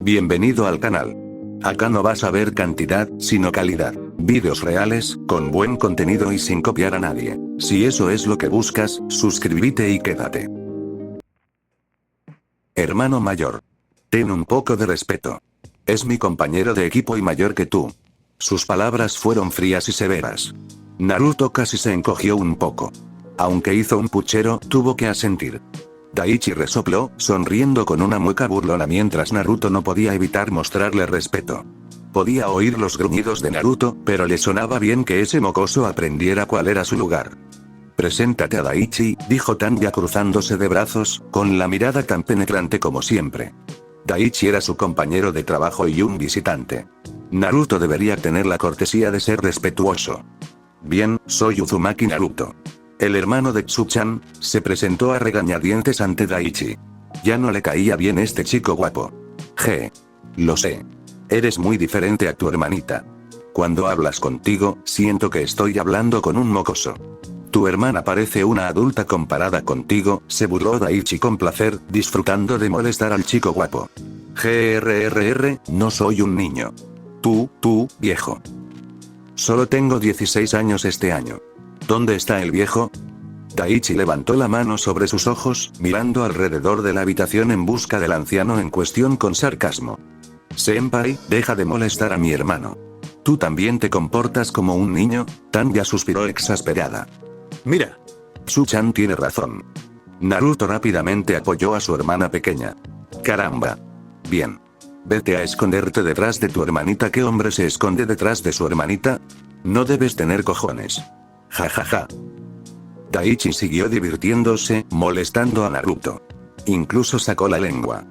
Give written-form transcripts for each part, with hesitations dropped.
Bienvenido al canal. Acá no vas a ver cantidad, sino calidad. Vídeos reales, con buen contenido y sin copiar a nadie. Si eso es lo que buscas, suscríbete y quédate. Hermano mayor. Ten un poco de respeto. Es mi compañero de equipo y mayor que tú. Sus palabras fueron frías y severas. Naruto casi se encogió un poco. Aunque hizo un puchero, tuvo que asentir. Daichi resopló, sonriendo con una mueca burlona mientras Naruto no podía evitar mostrarle respeto. Podía oír los gruñidos de Naruto, pero le sonaba bien que ese mocoso aprendiera cuál era su lugar. «Preséntate a Daichi», dijo Tanya cruzándose de brazos, con la mirada tan penetrante como siempre. Daichi era su compañero de trabajo y un visitante. Naruto debería tener la cortesía de ser respetuoso. «Bien, soy Uzumaki Naruto». El hermano de Tsuchan se presentó a regañadientes ante Daichi. Ya no le caía bien este chico guapo. Lo sé. Eres muy diferente a tu hermanita. Cuando hablas contigo, siento que estoy hablando con un mocoso. Tu hermana parece una adulta comparada contigo, se burló Daichi con placer, disfrutando de molestar al chico guapo. No soy un niño. Tú, viejo. Solo tengo 16 años este año. ¿Dónde está el viejo? Daichi levantó la mano sobre sus ojos, mirando alrededor de la habitación en busca del anciano en cuestión con sarcasmo. Senpai, deja de molestar a mi hermano. ¿Tú también te comportas como un niño? Tanya suspiró exasperada. Mira. Tsuchan tiene razón. Naruto rápidamente apoyó a su hermana pequeña. Caramba. Bien. Vete a esconderte detrás de tu hermanita. ¿Qué hombre se esconde detrás de su hermanita? No debes tener cojones. Ja. Daichi siguió divirtiéndose, molestando a Naruto. Incluso sacó la lengua.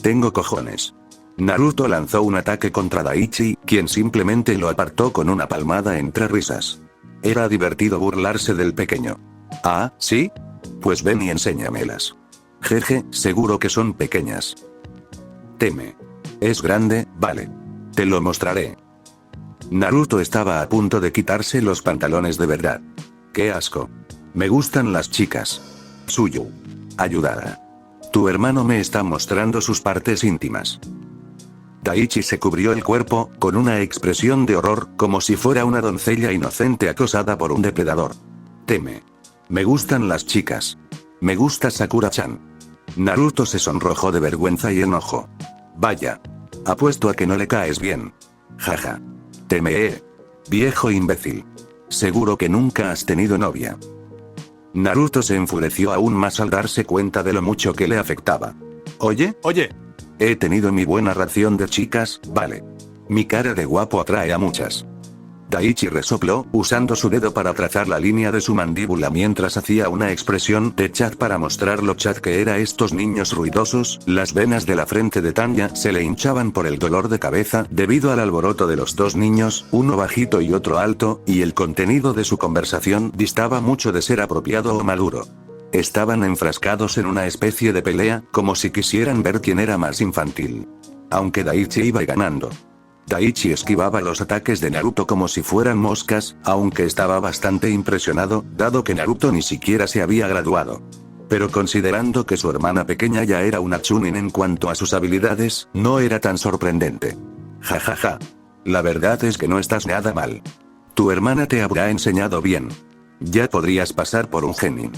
Tengo cojones. Naruto lanzó un ataque contra Daichi, quien simplemente lo apartó con una palmada entre risas. Era divertido burlarse del pequeño. ¿Ah, sí? Pues ven y enséñamelas. Jeje, seguro que son pequeñas. Es grande, vale. Te lo mostraré. Naruto estaba a punto de quitarse los pantalones de verdad. ¡Qué asco! Me gustan las chicas. Suyu. Ayudara. Tu hermano me está mostrando sus partes íntimas. Daichi se cubrió el cuerpo, con una expresión de horror, como si fuera una doncella inocente acosada por un depredador. Me gustan las chicas. Me gusta Sakura-chan. Naruto se sonrojó de vergüenza y enojo. Vaya. Apuesto a que no le caes bien. Jaja. Viejo imbécil. Seguro que nunca has tenido novia. Naruto se enfureció aún más al darse cuenta de lo mucho que le afectaba. Oye. He tenido mi buena ración de chicas, vale. Mi cara de guapo atrae a muchas. Daichi resopló, usando su dedo para trazar la línea de su mandíbula mientras hacía una expresión de chat para mostrar lo chat que era estos niños ruidosos. Las venas de la frente de Tanya se le hinchaban por el dolor de cabeza debido al alboroto de los dos niños, uno bajito y otro alto, y el contenido de su conversación distaba mucho de ser apropiado o maduro. Estaban enfrascados en una especie de pelea, como si quisieran ver quién era más infantil. Aunque Daichi iba ganando. Daichi esquivaba los ataques de Naruto como si fueran moscas, aunque estaba bastante impresionado, dado que Naruto ni siquiera se había graduado. Pero considerando que su hermana pequeña ya era una chunin en cuanto a sus habilidades, no era tan sorprendente. Ja. La verdad es que no estás nada mal. Tu hermana te habrá enseñado bien. Ya podrías pasar por un genin.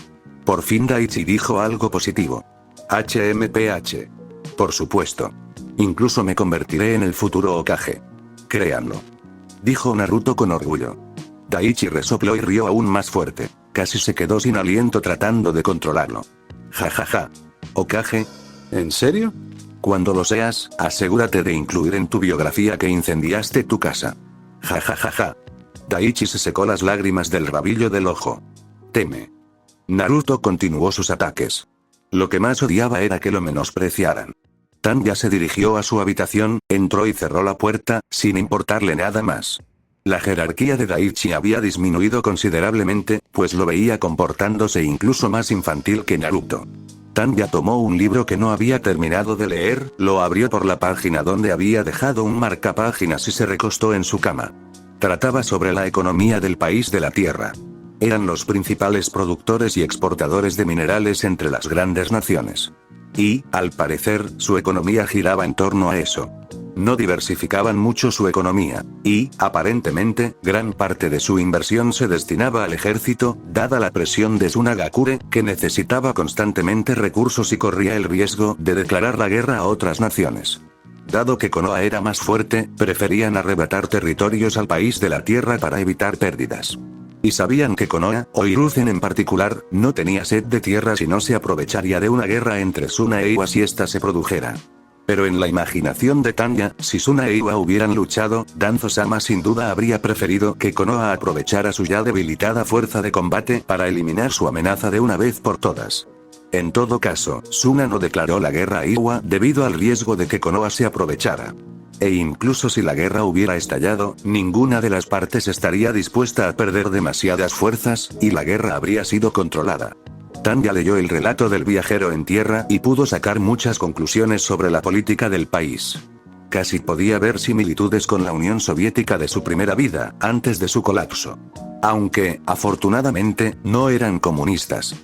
Por fin Daichi dijo algo positivo. HMPH. Por supuesto. Incluso me convertiré en el futuro Hokage. Créanlo. Dijo Naruto con orgullo. Daichi resopló y rió aún más fuerte. Casi se quedó sin aliento tratando de controlarlo. Ja. ¿Hokage? ¿En serio? Cuando lo seas, asegúrate de incluir en tu biografía que incendiaste tu casa. Ja. Daichi se secó las lágrimas del rabillo del ojo. Naruto continuó sus ataques. Lo que más odiaba era que lo menospreciaran. Tanya se dirigió a su habitación, entró y cerró la puerta, sin importarle nada más. La jerarquía de Daichi había disminuido considerablemente, pues lo veía comportándose incluso más infantil que Naruto. Tanya tomó un libro que no había terminado de leer, lo abrió por la página donde había dejado un marcapáginas y se recostó en su cama. Trataba sobre la economía del país de la Tierra. Eran los principales productores y exportadores de minerales entre las grandes naciones. Y, al parecer, su economía giraba en torno a eso. No diversificaban mucho su economía, y, aparentemente, gran parte de su inversión se destinaba al ejército, dada la presión de Tsunagakure, que necesitaba constantemente recursos y corría el riesgo de declarar la guerra a otras naciones. Dado que Konoha era más fuerte, preferían arrebatar territorios al país de la tierra para evitar pérdidas. Y sabían que Konoha, o Hiruzen en particular, no tenía sed de tierra si no se aprovecharía de una guerra entre Suna e Iwa si ésta se produjera. Pero en la imaginación de Tanya, si Suna e Iwa hubieran luchado, Danzo-sama sin duda habría preferido que Konoha aprovechara su ya debilitada fuerza de combate para eliminar su amenaza de una vez por todas. En todo caso, Suna no declaró la guerra a Iwa debido al riesgo de que Konoha se aprovechara. E incluso si la guerra hubiera estallado, ninguna de las partes estaría dispuesta a perder demasiadas fuerzas, y la guerra habría sido controlada. Tanya leyó el relato del viajero en tierra y pudo sacar muchas conclusiones sobre la política del país. Casi podía ver similitudes con la Unión Soviética de su primera vida, antes de su colapso. Aunque, afortunadamente, no eran comunistas.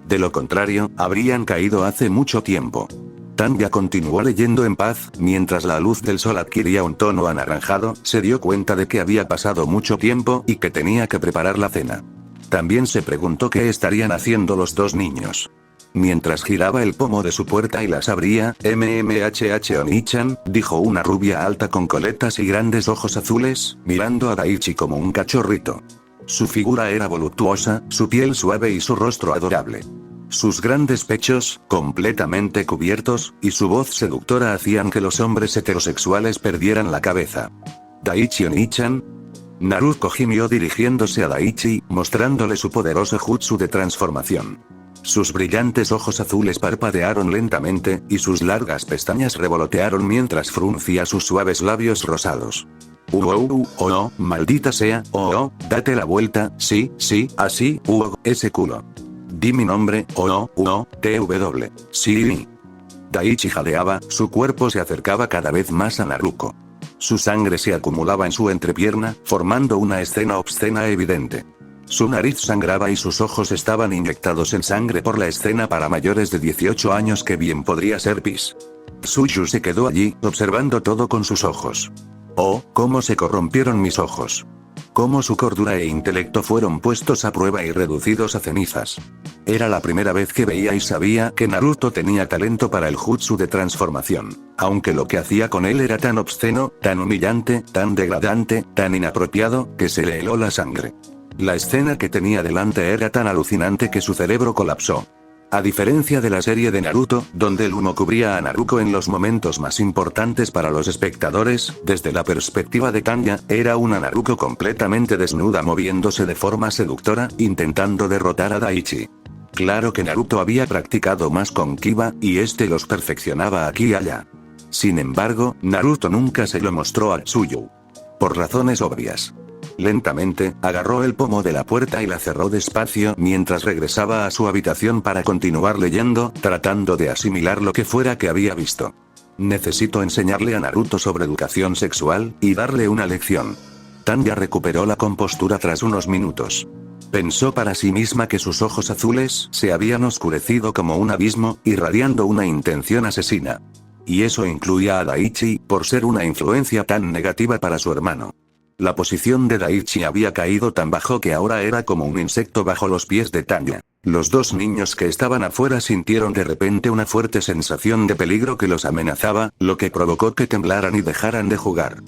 De lo contrario, habrían caído hace mucho tiempo. Tanya continuó leyendo en paz, mientras la luz del sol adquiría un tono anaranjado, se dio cuenta de que había pasado mucho tiempo y que tenía que preparar la cena. También se preguntó qué estarían haciendo los dos niños. Mientras giraba el pomo de su puerta y las abría, MMHH Oni-chan, dijo una rubia alta con coletas y grandes ojos azules, mirando a Daichi como un cachorrito. Su figura era voluptuosa, su piel suave y su rostro adorable. Sus grandes pechos, completamente cubiertos, y su voz seductora hacían que los hombres heterosexuales perdieran la cabeza. Daichi Oni-chan. Naruto gimió dirigiéndose a Daichi, mostrándole su poderoso jutsu de transformación. Sus brillantes ojos azules parpadearon lentamente, y sus largas pestañas revolotearon mientras fruncía sus suaves labios rosados. Oh, maldita sea, date la vuelta, sí, así, ese culo. Di mi nombre, TW. Sí. Daichi jadeaba, su cuerpo se acercaba cada vez más a Naruto. Su sangre se acumulaba en su entrepierna, formando una escena obscena evidente. Su nariz sangraba y sus ojos estaban inyectados en sangre por la escena para mayores de 18 años que bien podría ser pis. Tsuyu se quedó allí, observando todo con sus ojos. Oh, cómo se corrompieron mis ojos. Cómo su cordura e intelecto fueron puestos a prueba y reducidos a cenizas. Era la primera vez que veía y sabía que Naruto tenía talento para el jutsu de transformación, aunque lo que hacía con él era tan obsceno, tan humillante, tan degradante, tan inapropiado, que se le heló la sangre. La escena que tenía delante era tan alucinante que su cerebro colapsó. A diferencia de la serie de Naruto, donde el humo cubría a Naruto en los momentos más importantes para los espectadores, desde la perspectiva de Tanya, era una Naruto completamente desnuda moviéndose de forma seductora, intentando derrotar a Daichi. Claro que Naruto había practicado más con Kiba, y este los perfeccionaba aquí y allá. Sin embargo, Naruto nunca se lo mostró a Tsuyu. Por razones obvias. Lentamente, agarró el pomo de la puerta y la cerró despacio mientras regresaba a su habitación para continuar leyendo, tratando de asimilar lo que fuera que había visto. Necesito enseñarle a Naruto sobre educación sexual, y darle una lección. Tanya recuperó la compostura tras unos minutos. Pensó para sí misma que sus ojos azules se habían oscurecido como un abismo, irradiando una intención asesina. Y eso incluía a Daichi, por ser una influencia tan negativa para su hermano. La posición de Daichi había caído tan bajo que ahora era como un insecto bajo los pies de Tanya. Los dos niños que estaban afuera sintieron de repente una fuerte sensación de peligro que los amenazaba, lo que provocó que temblaran y dejaran de jugar.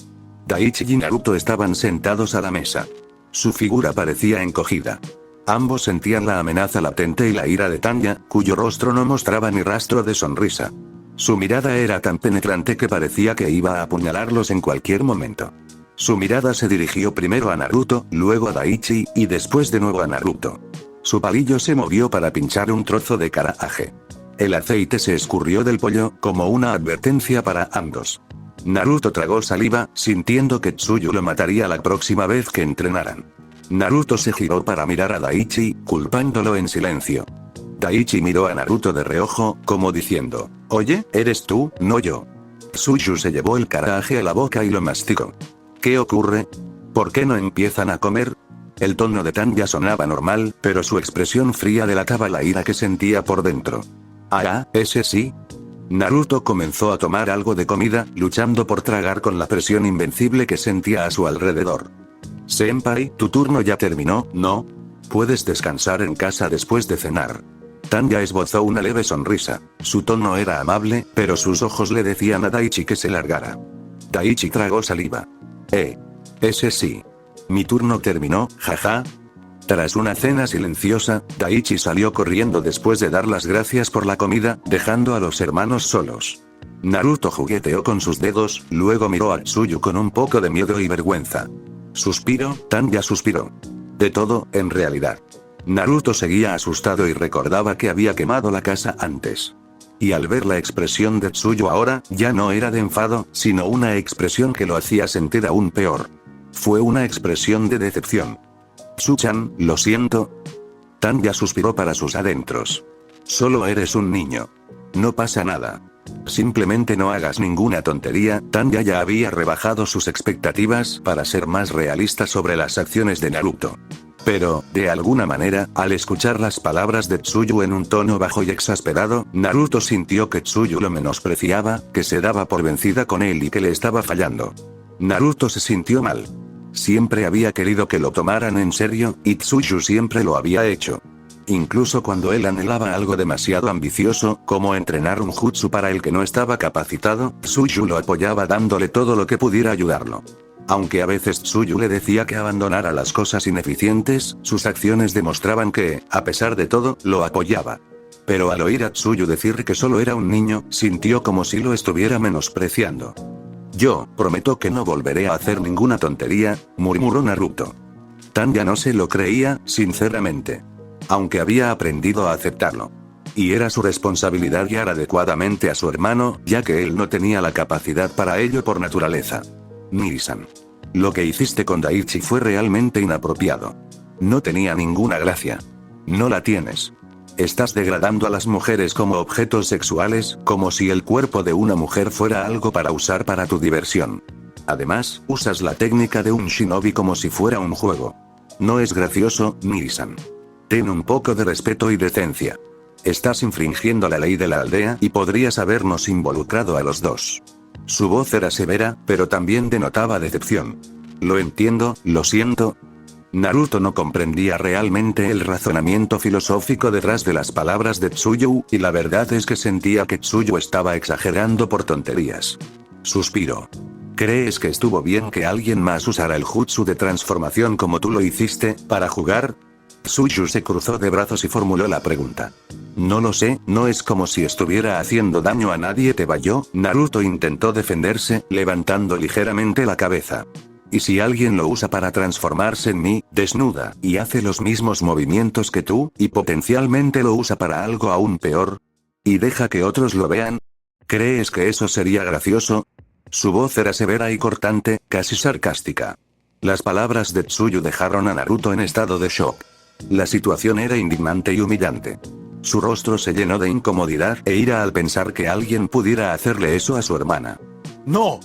Daichi y Naruto estaban sentados a la mesa. Su figura parecía encogida. Ambos sentían la amenaza latente y la ira de Tanya, cuyo rostro no mostraba ni rastro de sonrisa. Su mirada era tan penetrante que parecía que iba a apuñalarlos en cualquier momento. Su mirada se dirigió primero a Naruto, luego a Daichi, y después de nuevo a Naruto. Su palillo se movió para pinchar un trozo de Karage. El aceite se escurrió del pollo, como una advertencia para ambos. Naruto tragó saliva, sintiendo que Tsuyu lo mataría la próxima vez que entrenaran. Naruto se giró para mirar a Daichi, culpándolo en silencio. Daichi miró a Naruto de reojo, como diciendo, «Oye, eres tú, no yo». Tsuyu se llevó el Karage a la boca y lo masticó. ¿Qué ocurre? ¿Por qué no empiezan a comer? El tono de Tanya sonaba normal, pero su expresión fría delataba la ira que sentía por dentro. Ah, ese sí. Naruto comenzó a tomar algo de comida, luchando por tragar con la presión invencible que sentía a su alrededor. Senpai, tu turno ya terminó, ¿no? Puedes descansar en casa después de cenar. Tanya esbozó una leve sonrisa. Su tono era amable, pero sus ojos le decían a Daichi que se largara. Daichi tragó saliva. Ese sí. Mi turno terminó, jaja. Tras una cena silenciosa, Daichi salió corriendo después de dar las gracias por la comida, dejando a los hermanos solos. Naruto jugueteó con sus dedos, luego miró a Tsuyu con un poco de miedo y vergüenza. Suspiro, Tanya suspiró. De todo, en realidad. Naruto seguía asustado y recordaba que había quemado la casa antes. Y al ver la expresión de Tsuyu ahora, ya no era de enfado, sino una expresión que lo hacía sentir aún peor. Fue una expresión de decepción. Tsu-chan, lo siento. Tanya suspiró para sus adentros. Solo eres un niño. No pasa nada. Simplemente no hagas ninguna tontería. Tanya ya había rebajado sus expectativas para ser más realista sobre las acciones de Naruto. Pero, de alguna manera, al escuchar las palabras de Tsuyu en un tono bajo y exasperado, Naruto sintió que Tsuyu lo menospreciaba, que se daba por vencida con él y que le estaba fallando. Naruto se sintió mal. Siempre había querido que lo tomaran en serio, y Tsuyu siempre lo había hecho. Incluso cuando él anhelaba algo demasiado ambicioso, como entrenar un jutsu para el que no estaba capacitado, Tsuyu lo apoyaba dándole todo lo que pudiera ayudarlo. Aunque a veces Tsuyu le decía que abandonara las cosas ineficientes, sus acciones demostraban que, a pesar de todo, lo apoyaba. Pero al oír a Tsuyu decir que solo era un niño, sintió como si lo estuviera menospreciando. Yo, prometo que no volveré a hacer ninguna tontería, murmuró Naruto. Tanya no se lo creía, sinceramente. Aunque había aprendido a aceptarlo. Y era su responsabilidad guiar adecuadamente a su hermano, ya que él no tenía la capacidad para ello por naturaleza. Miri-san. Lo que hiciste con Daichi fue realmente inapropiado. No tenía ninguna gracia. No la tienes. Estás degradando a las mujeres como objetos sexuales, como si el cuerpo de una mujer fuera algo para usar para tu diversión. Además, usas la técnica de un shinobi como si fuera un juego. No es gracioso, Miri-san. Ten un poco de respeto y decencia. Estás infringiendo la ley de la aldea y podrías habernos involucrado a los dos. Su voz era severa, pero también denotaba decepción. Lo entiendo, lo siento. Naruto no comprendía realmente el razonamiento filosófico detrás de las palabras de Tsuyu, y la verdad es que sentía que Tsuyu estaba exagerando por tonterías. Suspiró. ¿Crees que estuvo bien que alguien más usara el jutsu de transformación como tú lo hiciste, para jugar? Tsuyu se cruzó de brazos y formuló la pregunta. No lo sé, no es como si estuviera haciendo daño a nadie. ¿Te vayó? Naruto intentó defenderse, levantando ligeramente la cabeza. ¿Y si alguien lo usa para transformarse en mí, desnuda, y hace los mismos movimientos que tú, y potencialmente lo usa para algo aún peor? ¿Y deja que otros lo vean? ¿Crees que eso sería gracioso? Su voz era severa y cortante, casi sarcástica. Las palabras de Tsuyu dejaron a Naruto en estado de shock. La situación era indignante y humillante. Su rostro se llenó de incomodidad e ira al pensar que alguien pudiera hacerle eso a su hermana. ¡No!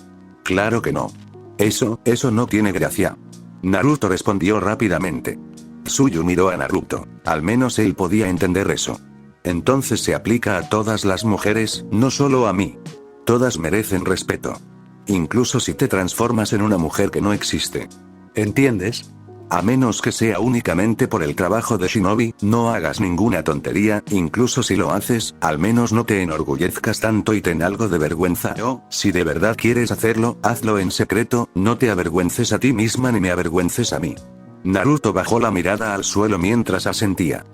Claro que no. Eso no tiene gracia. Naruto respondió rápidamente. Tsuyu miró a Naruto. Al menos él podía entender eso. Entonces se aplica a todas las mujeres, no solo a mí. Todas merecen respeto. Incluso si te transformas en una mujer que no existe. ¿Entiendes? A menos que sea únicamente por el trabajo de shinobi, no hagas ninguna tontería, incluso si lo haces, al menos no te enorgullezcas tanto y ten algo de vergüenza o, si de verdad quieres hacerlo, hazlo en secreto, no te avergüences a ti misma ni me avergüences a mí. Naruto bajó la mirada al suelo mientras asentía.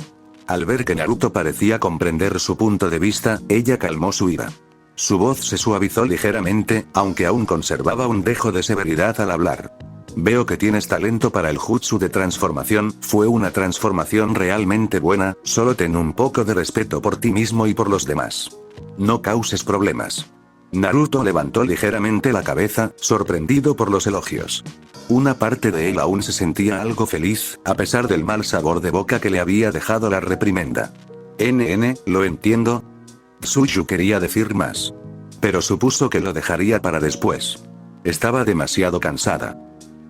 Al ver que Naruto parecía comprender su punto de vista, ella calmó su ira. Su voz se suavizó ligeramente, aunque aún conservaba un dejo de severidad al hablar. Veo que tienes talento para el jutsu de transformación, fue una transformación realmente buena, solo ten un poco de respeto por ti mismo y por los demás. No causes problemas. Naruto levantó ligeramente la cabeza, sorprendido por los elogios. Una parte de él aún se sentía algo feliz, a pesar del mal sabor de boca que le había dejado la reprimenda. Lo entiendo. Tsuyu quería decir más. Pero supuso que lo dejaría para después. Estaba demasiado cansada.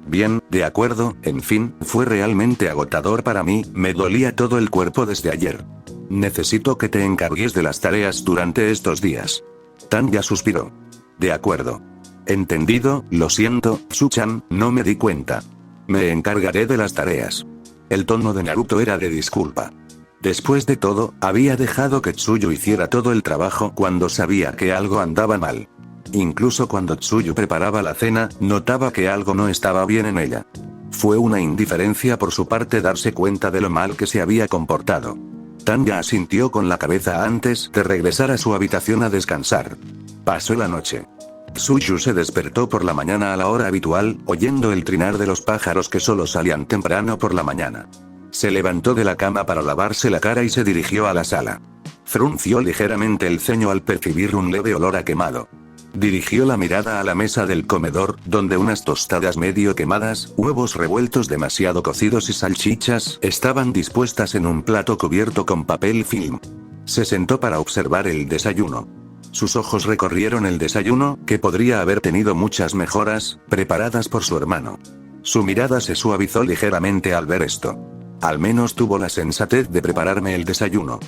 Bien, de acuerdo, en fin, fue realmente agotador para mí, me dolía todo el cuerpo desde ayer. Necesito que te encargues de las tareas durante estos días. Tanya suspiró. De acuerdo. Entendido, lo siento, Tsu-chan, no me di cuenta. Me encargaré de las tareas. El tono de Naruto era de disculpa. Después de todo, había dejado que Tsuyu hiciera todo el trabajo cuando sabía que algo andaba mal. Incluso cuando Tsuyu preparaba la cena, notaba que algo no estaba bien en ella. Fue una indiferencia por su parte darse cuenta de lo mal que se había comportado. Tanya asintió con la cabeza antes de regresar a su habitación a descansar. Pasó la noche. Tsuyu se despertó por la mañana a la hora habitual, oyendo el trinar de los pájaros que solo salían temprano por la mañana. Se levantó de la cama para lavarse la cara y se dirigió a la sala. Frunció ligeramente el ceño al percibir un leve olor a quemado. Dirigió la mirada a la mesa del comedor, donde unas tostadas medio quemadas, huevos revueltos demasiado cocidos y salchichas, estaban dispuestas en un plato cubierto con papel film. Se sentó para observar el desayuno. Sus ojos recorrieron el desayuno, que podría haber tenido muchas mejoras, preparadas por su hermano. Su mirada se suavizó ligeramente al ver esto. Al menos tuvo la sensatez de prepararme el desayuno.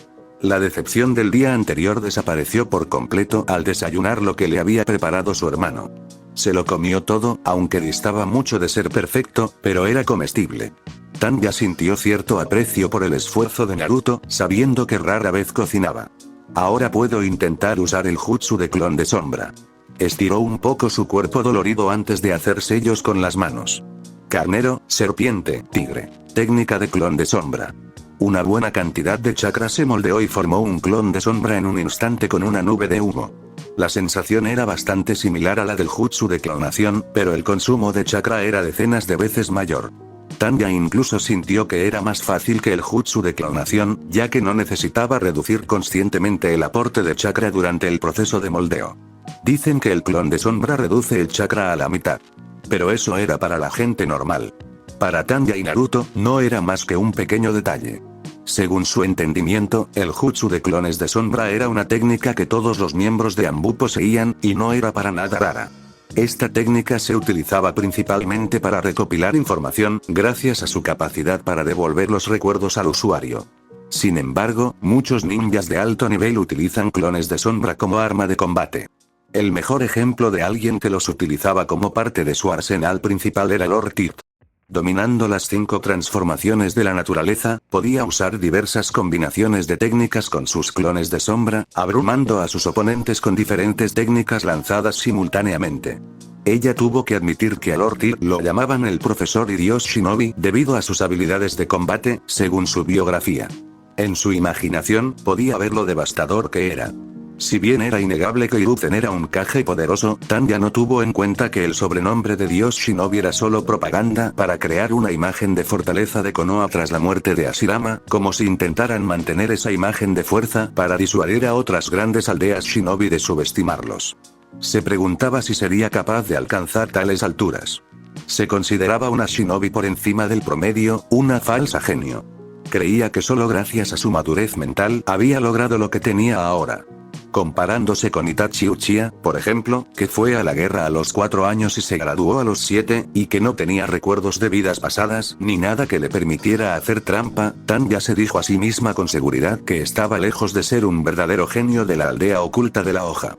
La decepción del día anterior desapareció por completo al desayunar lo que le había preparado su hermano. Se lo comió todo, aunque distaba mucho de ser perfecto, pero era comestible. Tanya sintió cierto aprecio por el esfuerzo de Naruto, sabiendo que rara vez cocinaba. Ahora puedo intentar usar el jutsu de clon de sombra. Estiró un poco su cuerpo dolorido antes de hacer sellos con las manos. Carnero, serpiente, tigre. Técnica de clon de sombra. Una buena cantidad de chakra se moldeó y formó un clon de sombra en un instante con una nube de humo. La sensación era bastante similar a la del jutsu de clonación, pero el consumo de chakra era decenas de veces mayor. Tanya incluso sintió que era más fácil que el jutsu de clonación, ya que no necesitaba reducir conscientemente el aporte de chakra durante el proceso de moldeo. Dicen que el clon de sombra reduce el chakra a la mitad. Pero eso era para la gente normal. Para Tanya y Naruto, no era más que un pequeño detalle. Según su entendimiento, el jutsu de clones de sombra era una técnica que todos los miembros de Anbu poseían, y no era para nada rara. Esta técnica se utilizaba principalmente para recopilar información, gracias a su capacidad para devolver los recuerdos al usuario. Sin embargo, muchos ninjas de alto nivel utilizan clones de sombra como arma de combate. El mejor ejemplo de alguien que los utilizaba como parte de su arsenal principal era Lord Tit. Dominando las 5 transformaciones de la naturaleza, podía usar diversas combinaciones de técnicas con sus clones de sombra, abrumando a sus oponentes con diferentes técnicas lanzadas simultáneamente. Ella tuvo que admitir que a Lord Tit lo llamaban el profesor y dios shinobi debido a sus habilidades de combate, según su biografía. En su imaginación, podía ver lo devastador que era. Si bien era innegable que Hiruzen era un Kage poderoso, Tanya no tuvo en cuenta que el sobrenombre de Dios Shinobi era solo propaganda para crear una imagen de fortaleza de Konoha tras la muerte de Hashirama, como si intentaran mantener esa imagen de fuerza para disuadir a otras grandes aldeas Shinobi de subestimarlos. Se preguntaba si sería capaz de alcanzar tales alturas. Se consideraba una Shinobi por encima del promedio, una falsa genio. Creía que solo gracias a su madurez mental había logrado lo que tenía ahora. Comparándose con Itachi Uchiha, por ejemplo, que fue a la guerra a los 4 años y se graduó a los 7, y que no tenía recuerdos de vidas pasadas, ni nada que le permitiera hacer trampa, Tanya se dijo a sí misma con seguridad que estaba lejos de ser un verdadero genio de la aldea oculta de la hoja.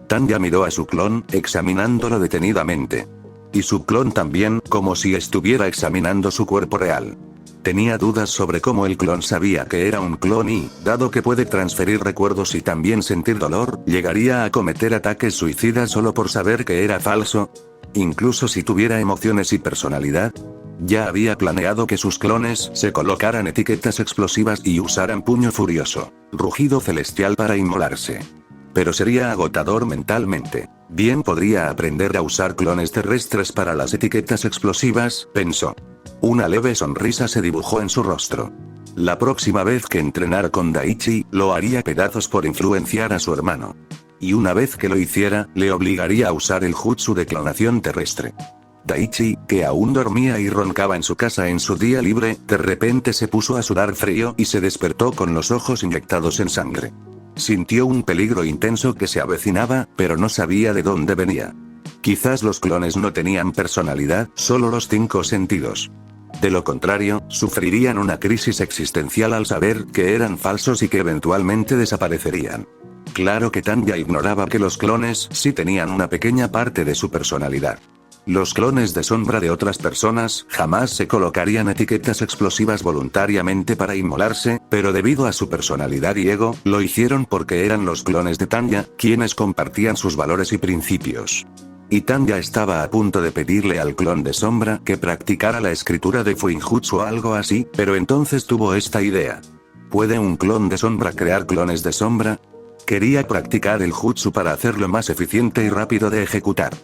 Tanya miró a su clon, examinándolo detenidamente. Y su clon también, como si estuviera examinando su cuerpo real. Tenía dudas sobre cómo el clon sabía que era un clon y, dado que puede transferir recuerdos y también sentir dolor, llegaría a cometer ataques suicidas solo por saber que era falso. Incluso si tuviera emociones y personalidad. Ya había planeado que sus clones se colocaran etiquetas explosivas y usaran puño furioso, rugido celestial para inmolarse. Pero sería agotador mentalmente. Bien podría aprender a usar clones terrestres para las etiquetas explosivas, pensó. Una leve sonrisa se dibujó en su rostro. La próxima vez que entrenara con Daichi, lo haría pedazos por influenciar a su hermano. Y una vez que lo hiciera, le obligaría a usar el jutsu de clonación terrestre. Daichi, que aún dormía y roncaba en su casa en su día libre, de repente se puso a sudar frío y se despertó con los ojos inyectados en sangre. Sintió un peligro intenso que se avecinaba, pero no sabía de dónde venía. Quizás los clones no tenían personalidad, solo los 5 sentidos. De lo contrario, sufrirían una crisis existencial al saber que eran falsos y que eventualmente desaparecerían. Claro que Tanya ignoraba que los clones sí tenían una pequeña parte de su personalidad. Los clones de sombra de otras personas jamás se colocarían etiquetas explosivas voluntariamente para inmolarse, pero debido a su personalidad y ego, lo hicieron porque eran los clones de Tanya, quienes compartían sus valores y principios. Y Tanya estaba a punto de pedirle al clon de sombra que practicara la escritura de Fuinjutsu o algo así, pero entonces tuvo esta idea. ¿Puede un clon de sombra crear clones de sombra? Quería practicar el jutsu para hacerlo más eficiente y rápido de ejecutar.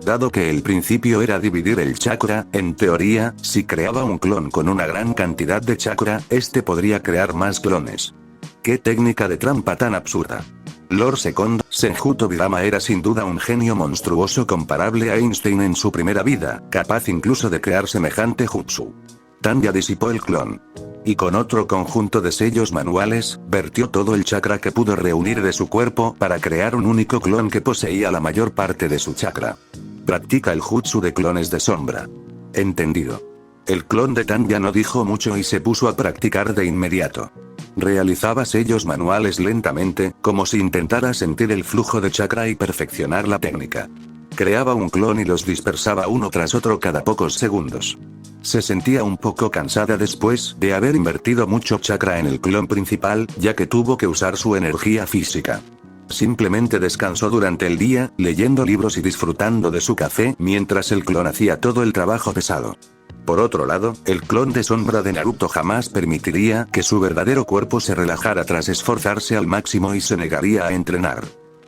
Dado que el principio era dividir el chakra, en teoría, si creaba un clon con una gran cantidad de chakra, este podría crear más clones. ¡Qué técnica de trampa tan absurda! Lord II, Senju Tobirama era sin duda un genio monstruoso comparable a Einstein en su primera vida, capaz incluso de crear semejante jutsu. Tanya disipó el clon. Y con otro conjunto de sellos manuales, vertió todo el chakra que pudo reunir de su cuerpo para crear un único clon que poseía la mayor parte de su chakra. Practica el jutsu de clones de sombra. Entendido. El clon de Tanya no dijo mucho y se puso a practicar de inmediato. Realizaba sellos manuales lentamente, como si intentara sentir el flujo de chakra y perfeccionar la técnica. Creaba un clon y los dispersaba uno tras otro cada pocos segundos. Se sentía un poco cansada después de haber invertido mucho chakra en el clon principal, ya que tuvo que usar su energía física. Simplemente descansó durante el día, leyendo libros y disfrutando de su café mientras el clon hacía todo el trabajo pesado. Por otro lado, el clon de sombra de Naruto jamás permitiría que su verdadero cuerpo se relajara tras esforzarse al máximo y se negaría a entrenar.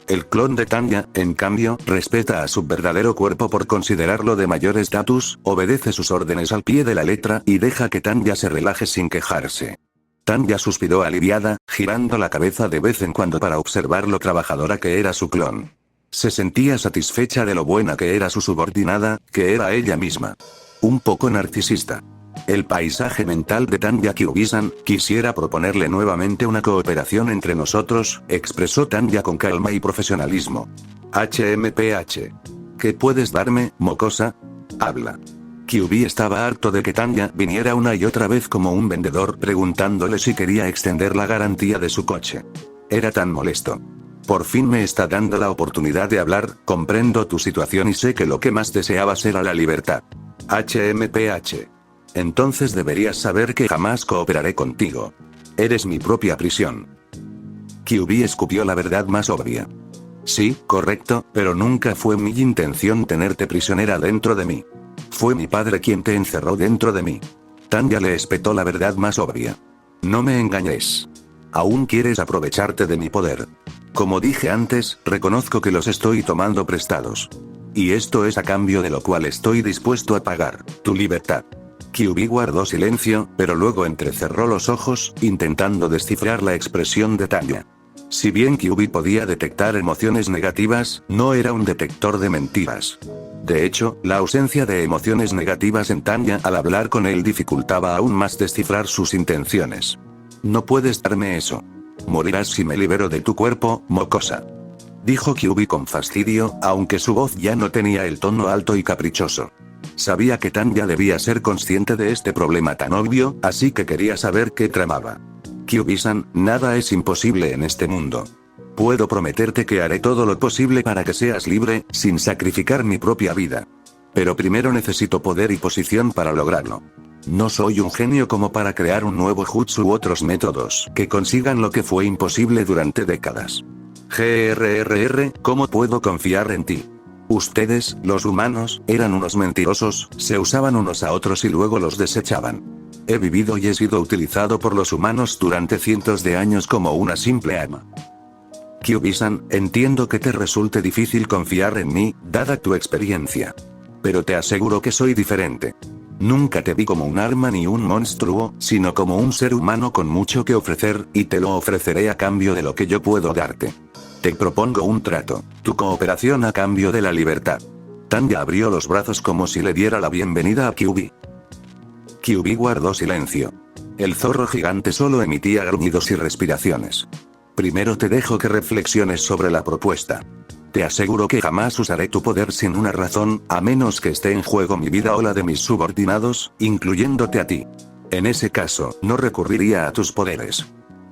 El clon de Tanya, en cambio, respeta a su verdadero cuerpo por considerarlo de mayor estatus, obedece sus órdenes al pie de la letra y deja que Tanya se relaje sin quejarse. Tanya suspiró aliviada, girando la cabeza de vez en cuando para observar lo trabajadora que era su clon. Se sentía satisfecha de lo buena que era su subordinada, que era ella misma. Un poco narcisista. El paisaje mental de Tanya Kyuubi-san, quisiera proponerle nuevamente una cooperación entre nosotros, expresó Tanya con calma y profesionalismo. HMPH. ¿Qué puedes darme, mocosa? Habla. Kyuubi estaba harto de que Tanya viniera una y otra vez como un vendedor preguntándole si quería extender la garantía de su coche. Era tan molesto. Por fin me está dando la oportunidad de hablar, comprendo tu situación y sé que lo que más deseabas era la libertad. HMPH. Entonces deberías saber que jamás cooperaré contigo. Eres mi propia prisión. Kyuubi escupió la verdad más obvia. Sí, correcto, pero nunca fue mi intención tenerte prisionera dentro de mí. Fue mi padre quien te encerró dentro de mí. Tanya le espetó la verdad más obvia. No me engañes. Aún quieres aprovecharte de mi poder. Como dije antes, reconozco que los estoy tomando prestados. Y esto es a cambio de lo cual estoy dispuesto a pagar, tu libertad. Kyuubi guardó silencio, pero luego entrecerró los ojos, intentando descifrar la expresión de Tanya. Si bien Kyuubi podía detectar emociones negativas, no era un detector de mentiras. De hecho, la ausencia de emociones negativas en Tanya al hablar con él dificultaba aún más descifrar sus intenciones. No puedes darme eso. Morirás si me libero de tu cuerpo, mocosa. Dijo Kyuubi con fastidio, aunque su voz ya no tenía el tono alto y caprichoso. Sabía que Tanya debía ser consciente de este problema tan obvio, así que quería saber qué tramaba. Kyuubi-san, nada es imposible en este mundo. Puedo prometerte que haré todo lo posible para que seas libre, sin sacrificar mi propia vida. Pero primero necesito poder y posición para lograrlo. No soy un genio como para crear un nuevo jutsu u otros métodos que consigan lo que fue imposible durante décadas. ¿Cómo puedo confiar en ti? Ustedes, los humanos, eran unos mentirosos, se usaban unos a otros y luego los desechaban. He vivido y he sido utilizado por los humanos durante cientos de años como una simple arma. Kyuubi-san, entiendo que te resulte difícil confiar en mí, dada tu experiencia. Pero te aseguro que soy diferente. Nunca te vi como un arma ni un monstruo, sino como un ser humano con mucho que ofrecer, y te lo ofreceré a cambio de lo que yo puedo darte. Te propongo un trato, tu cooperación a cambio de la libertad. Tanya abrió los brazos como si le diera la bienvenida a Kyuubi. Kyuubi guardó silencio. El zorro gigante solo emitía gruñidos y respiraciones. Primero te dejo que reflexiones sobre la propuesta. Te aseguro que jamás usaré tu poder sin una razón, a menos que esté en juego mi vida o la de mis subordinados, incluyéndote a ti. En ese caso, no recurriría a tus poderes.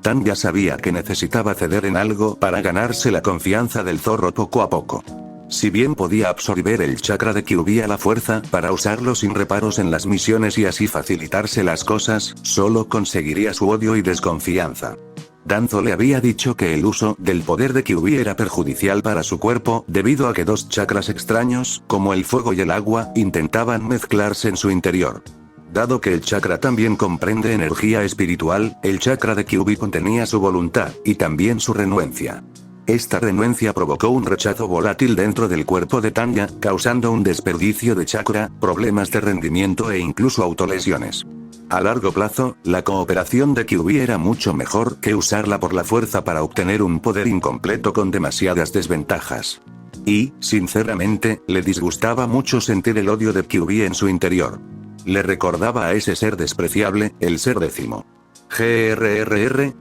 Tanya sabía que necesitaba ceder en algo para ganarse la confianza del zorro poco a poco. Si bien podía absorber el chakra de Kyuubi a la fuerza para usarlo sin reparos en las misiones y así facilitarse las cosas, solo conseguiría su odio y desconfianza. Danzo le había dicho que el uso del poder de Kyuubi era perjudicial para su cuerpo, debido a que dos chakras extraños, como el fuego y el agua, intentaban mezclarse en su interior. Dado que el chakra también comprende energía espiritual, el chakra de Kyuubi contenía su voluntad, y también su renuencia. Esta renuencia provocó un rechazo volátil dentro del cuerpo de Tanya, causando un desperdicio de chakra, problemas de rendimiento e incluso autolesiones. A largo plazo, la cooperación de Kyuubi era mucho mejor que usarla por la fuerza para obtener un poder incompleto con demasiadas desventajas. Y, sinceramente, le disgustaba mucho sentir el odio de Kyuubi en su interior. Le recordaba a ese ser despreciable, el ser décimo. GRRR.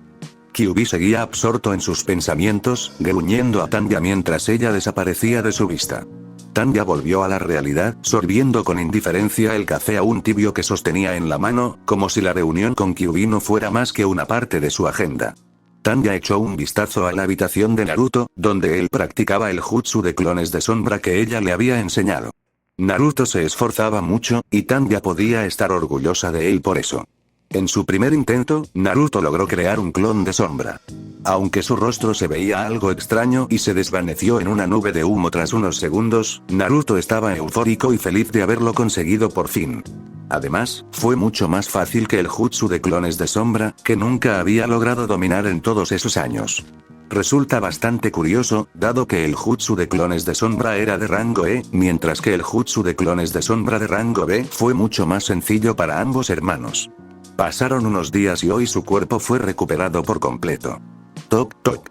Kyuubi seguía absorto en sus pensamientos, gruñendo a Tanya mientras ella desaparecía de su vista. Tanya volvió a la realidad, sorbiendo con indiferencia el café aún tibio que sostenía en la mano, como si la reunión con Kyuubi no fuera más que una parte de su agenda. Tanya echó un vistazo a la habitación de Naruto, donde él practicaba el jutsu de clones de sombra que ella le había enseñado. Naruto se esforzaba mucho, y Tanya podía estar orgullosa de él por eso. En su primer intento, Naruto logró crear un clon de sombra. Aunque su rostro se veía algo extraño y se desvaneció en una nube de humo tras unos segundos, Naruto estaba eufórico y feliz de haberlo conseguido por fin. Además, fue mucho más fácil que el jutsu de clones de sombra, que nunca había logrado dominar en todos esos años. Resulta bastante curioso, dado que el jutsu de clones de sombra era de rango E, mientras que el jutsu de clones de sombra de rango B fue mucho más sencillo para ambos hermanos. Pasaron unos días y hoy su cuerpo fue recuperado por completo. Toc toc.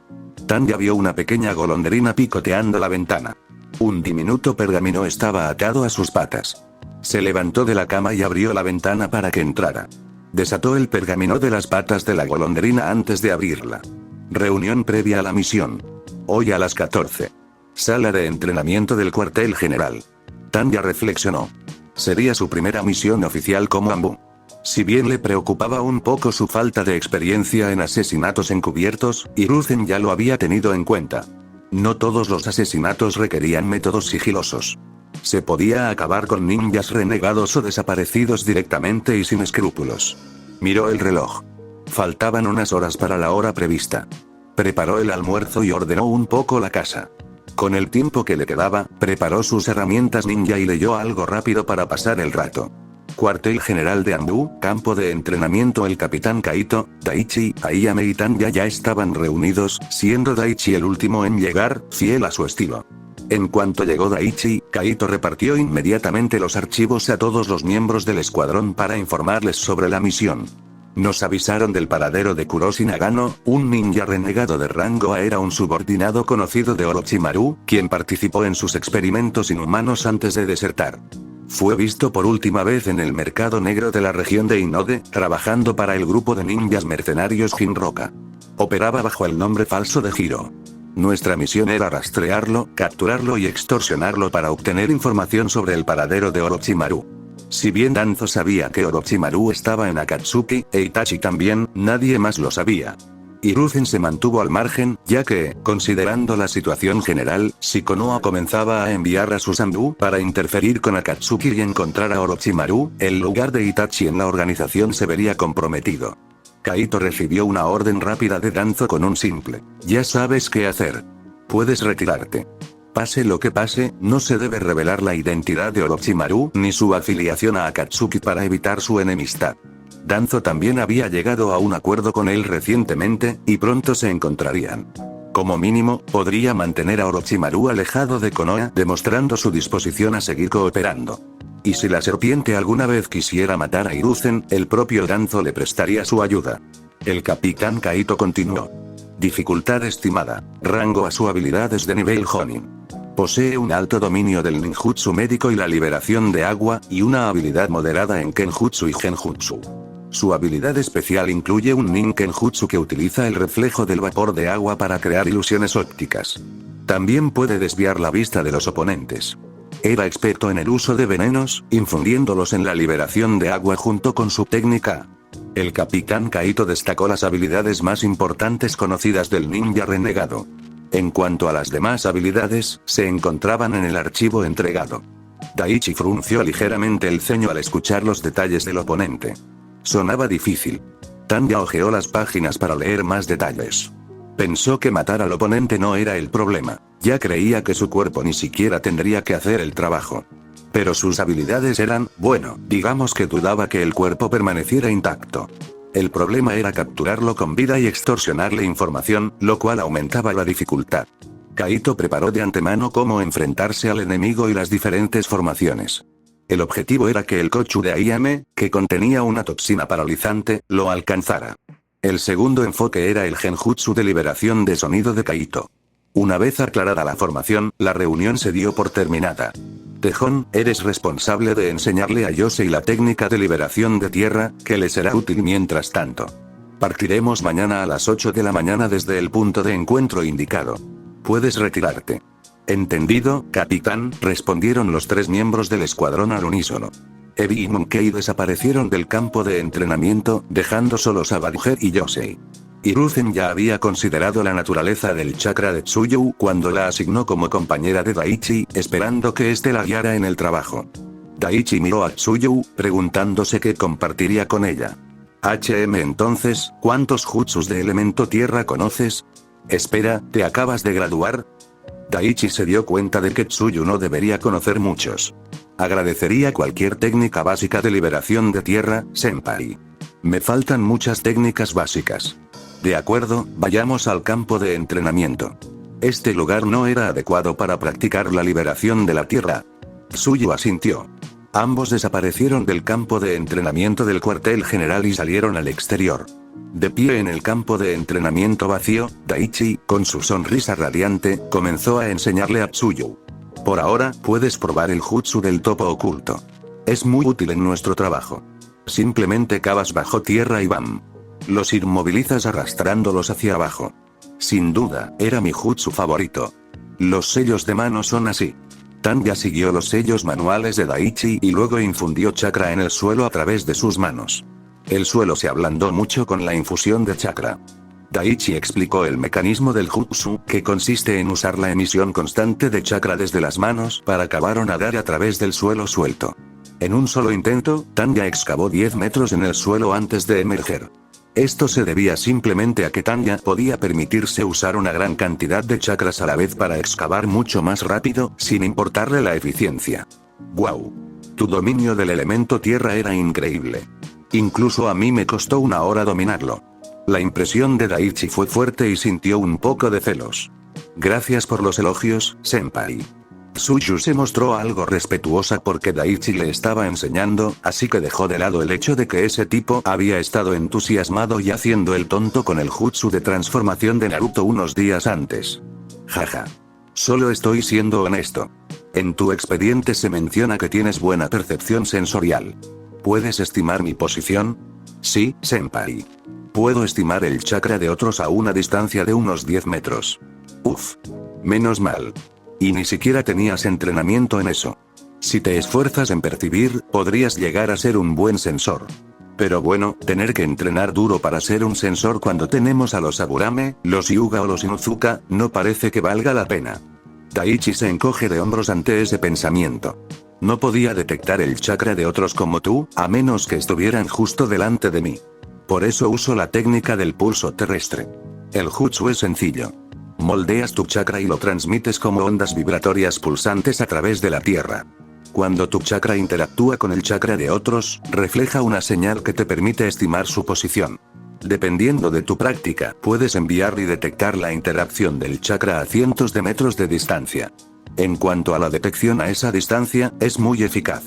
Tanya vio una pequeña golondrina picoteando la ventana. Un diminuto pergamino estaba atado a sus patas. Se levantó de la cama y abrió la ventana para que entrara. Desató el pergamino de las patas de la golondrina antes de abrirla. Reunión previa a la misión. Hoy a las 14. Sala de entrenamiento del cuartel general. Tanya reflexionó. Sería su primera misión oficial como Anbu. Si bien le preocupaba un poco su falta de experiencia en asesinatos encubiertos, Hiruzen ya lo había tenido en cuenta. No todos los asesinatos requerían métodos sigilosos. Se podía acabar con ninjas renegados o desaparecidos directamente y sin escrúpulos. Miró el reloj. Faltaban unas horas para la hora prevista. Preparó el almuerzo y ordenó un poco la casa. Con el tiempo que le quedaba, preparó sus herramientas ninja y leyó algo rápido para pasar el rato. Cuartel General de Anbu, campo de entrenamiento. El capitán Kaito, Daichi, Ayame y Tanya ya estaban reunidos, siendo Daichi el último en llegar, fiel a su estilo. En cuanto llegó Daichi, Kaito repartió inmediatamente los archivos a todos los miembros del escuadrón para informarles sobre la misión. Nos avisaron del paradero de Kuroshi Nagano, un ninja renegado de rango A. Era un subordinado conocido de Orochimaru, quien participó en sus experimentos inhumanos antes de desertar. Fue visto por última vez en el mercado negro de la región de Inode, trabajando para el grupo de ninjas mercenarios Jinroka. Operaba bajo el nombre falso de Hiro. Nuestra misión era rastrearlo, capturarlo y extorsionarlo para obtener información sobre el paradero de Orochimaru. Si bien Danzo sabía que Orochimaru estaba en Akatsuki, e Itachi también, nadie más lo sabía. Hiruzen se mantuvo al margen, ya que, considerando la situación general, si Konoha comenzaba a enviar a sus Anbu para interferir con Akatsuki y encontrar a Orochimaru, el lugar de Itachi en la organización se vería comprometido. Kaito recibió una orden rápida de Danzo con un simple: ya sabes qué hacer. Puedes retirarte. Pase lo que pase, no se debe revelar la identidad de Orochimaru ni su afiliación a Akatsuki para evitar su enemistad. Danzo también había llegado a un acuerdo con él recientemente, y pronto se encontrarían. Como mínimo, podría mantener a Orochimaru alejado de Konoha, demostrando su disposición a seguir cooperando. Y si la serpiente alguna vez quisiera matar a Hiruzen, el propio Danzo le prestaría su ayuda. El capitán Kaito continuó. Dificultad estimada. Rango a su habilidad es de nivel Jonin. Posee un alto dominio del ninjutsu médico y la liberación de agua, y una habilidad moderada en kenjutsu y genjutsu. Su habilidad especial incluye un ninkenjutsu que utiliza el reflejo del vapor de agua para crear ilusiones ópticas. También puede desviar la vista de los oponentes. Era experto en el uso de venenos, infundiéndolos en la liberación de agua junto con su técnica. El capitán Kaito destacó las habilidades más importantes conocidas del ninja renegado. En cuanto a las demás habilidades, se encontraban en el archivo entregado. Daichi frunció ligeramente el ceño al escuchar los detalles del oponente. Sonaba difícil. Tanya hojeó las páginas para leer más detalles. Pensó que matar al oponente no era el problema, ya creía que su cuerpo ni siquiera tendría que hacer el trabajo. Pero sus habilidades eran, bueno, digamos que dudaba que el cuerpo permaneciera intacto. El problema era capturarlo con vida y extorsionarle información, lo cual aumentaba la dificultad. Kaito preparó de antemano cómo enfrentarse al enemigo y las diferentes formaciones. El objetivo era que el Kochu de Ayame, que contenía una toxina paralizante, lo alcanzara. El segundo enfoque era el genjutsu de liberación de sonido de Kaito. Una vez aclarada la formación, la reunión se dio por terminada. Tejón, eres responsable de enseñarle a Yosei la técnica de liberación de tierra, que le será útil mientras tanto. Partiremos mañana a las 8 de la mañana desde el punto de encuentro indicado. Puedes retirarte. Entendido, capitán, respondieron los 3 miembros del escuadrón al unísono. Ebi y Monkey desaparecieron del campo de entrenamiento, dejando solos a Badger y Yosei. Hiruzen ya había considerado la naturaleza del chakra de Tsuyu cuando la asignó como compañera de Daichi, esperando que éste la guiara en el trabajo. Daichi miró a Tsuyu, preguntándose qué compartiría con ella. Entonces, ¿cuántos jutsus de elemento tierra conoces? Espera, ¿te acabas de graduar? Daichi se dio cuenta de que Tsuyu no debería conocer muchos. Agradecería cualquier técnica básica de liberación de tierra, senpai. Me faltan muchas técnicas básicas. De acuerdo, vayamos al campo de entrenamiento. Este lugar no era adecuado para practicar la liberación de la tierra. Tsuyu asintió. Ambos desaparecieron del campo de entrenamiento del cuartel general y salieron al exterior. De pie en el campo de entrenamiento vacío, Daichi, con su sonrisa radiante, comenzó a enseñarle a Tsuyu. Por ahora, puedes probar el jutsu del topo oculto. Es muy útil en nuestro trabajo. Simplemente cavas bajo tierra y ¡bam! Los inmovilizas arrastrándolos hacia abajo. Sin duda, era mi jutsu favorito. Los sellos de mano son así. Tanya siguió los sellos manuales de Daichi y luego infundió chakra en el suelo a través de sus manos. El suelo se ablandó mucho con la infusión de chakra. Daichi explicó el mecanismo del jutsu, que consiste en usar la emisión constante de chakra desde las manos para cavar o nadar a través del suelo suelto. En un solo intento, Tanya excavó 10 metros en el suelo antes de emerger. Esto se debía simplemente a que Tanya podía permitirse usar una gran cantidad de chakras a la vez para excavar mucho más rápido, sin importarle la eficiencia. ¡Guau! Tu dominio del elemento tierra era increíble. Incluso a mí me costó una hora dominarlo. La impresión de Daichi fue fuerte y sintió un poco de celos. Gracias por los elogios, senpai. Tsuyu se mostró algo respetuosa porque Daichi le estaba enseñando, así que dejó de lado el hecho de que ese tipo había estado entusiasmado y haciendo el tonto con el jutsu de transformación de Naruto unos días antes. Jaja. Solo estoy siendo honesto. En tu expediente se menciona que tienes buena percepción sensorial. ¿Puedes estimar mi posición? Sí, senpai. Puedo estimar el chakra de otros a una distancia de unos 10 metros. Uf. Menos mal. Y ni siquiera tenías entrenamiento en eso. Si te esfuerzas en percibir, podrías llegar a ser un buen sensor. Pero bueno, tener que entrenar duro para ser un sensor cuando tenemos a los Aburame, los Hyuga o los Inuzuka, no parece que valga la pena. Daichi se encoge de hombros ante ese pensamiento. No podía detectar el chakra de otros como tú, a menos que estuvieran justo delante de mí. Por eso uso la técnica del pulso terrestre. El jutsu es sencillo. Moldeas tu chakra y lo transmites como ondas vibratorias pulsantes a través de la tierra. Cuando tu chakra interactúa con el chakra de otros, refleja una señal que te permite estimar su posición. Dependiendo de tu práctica, puedes enviar y detectar la interacción del chakra a cientos de metros de distancia. En cuanto a la detección a esa distancia, es muy eficaz.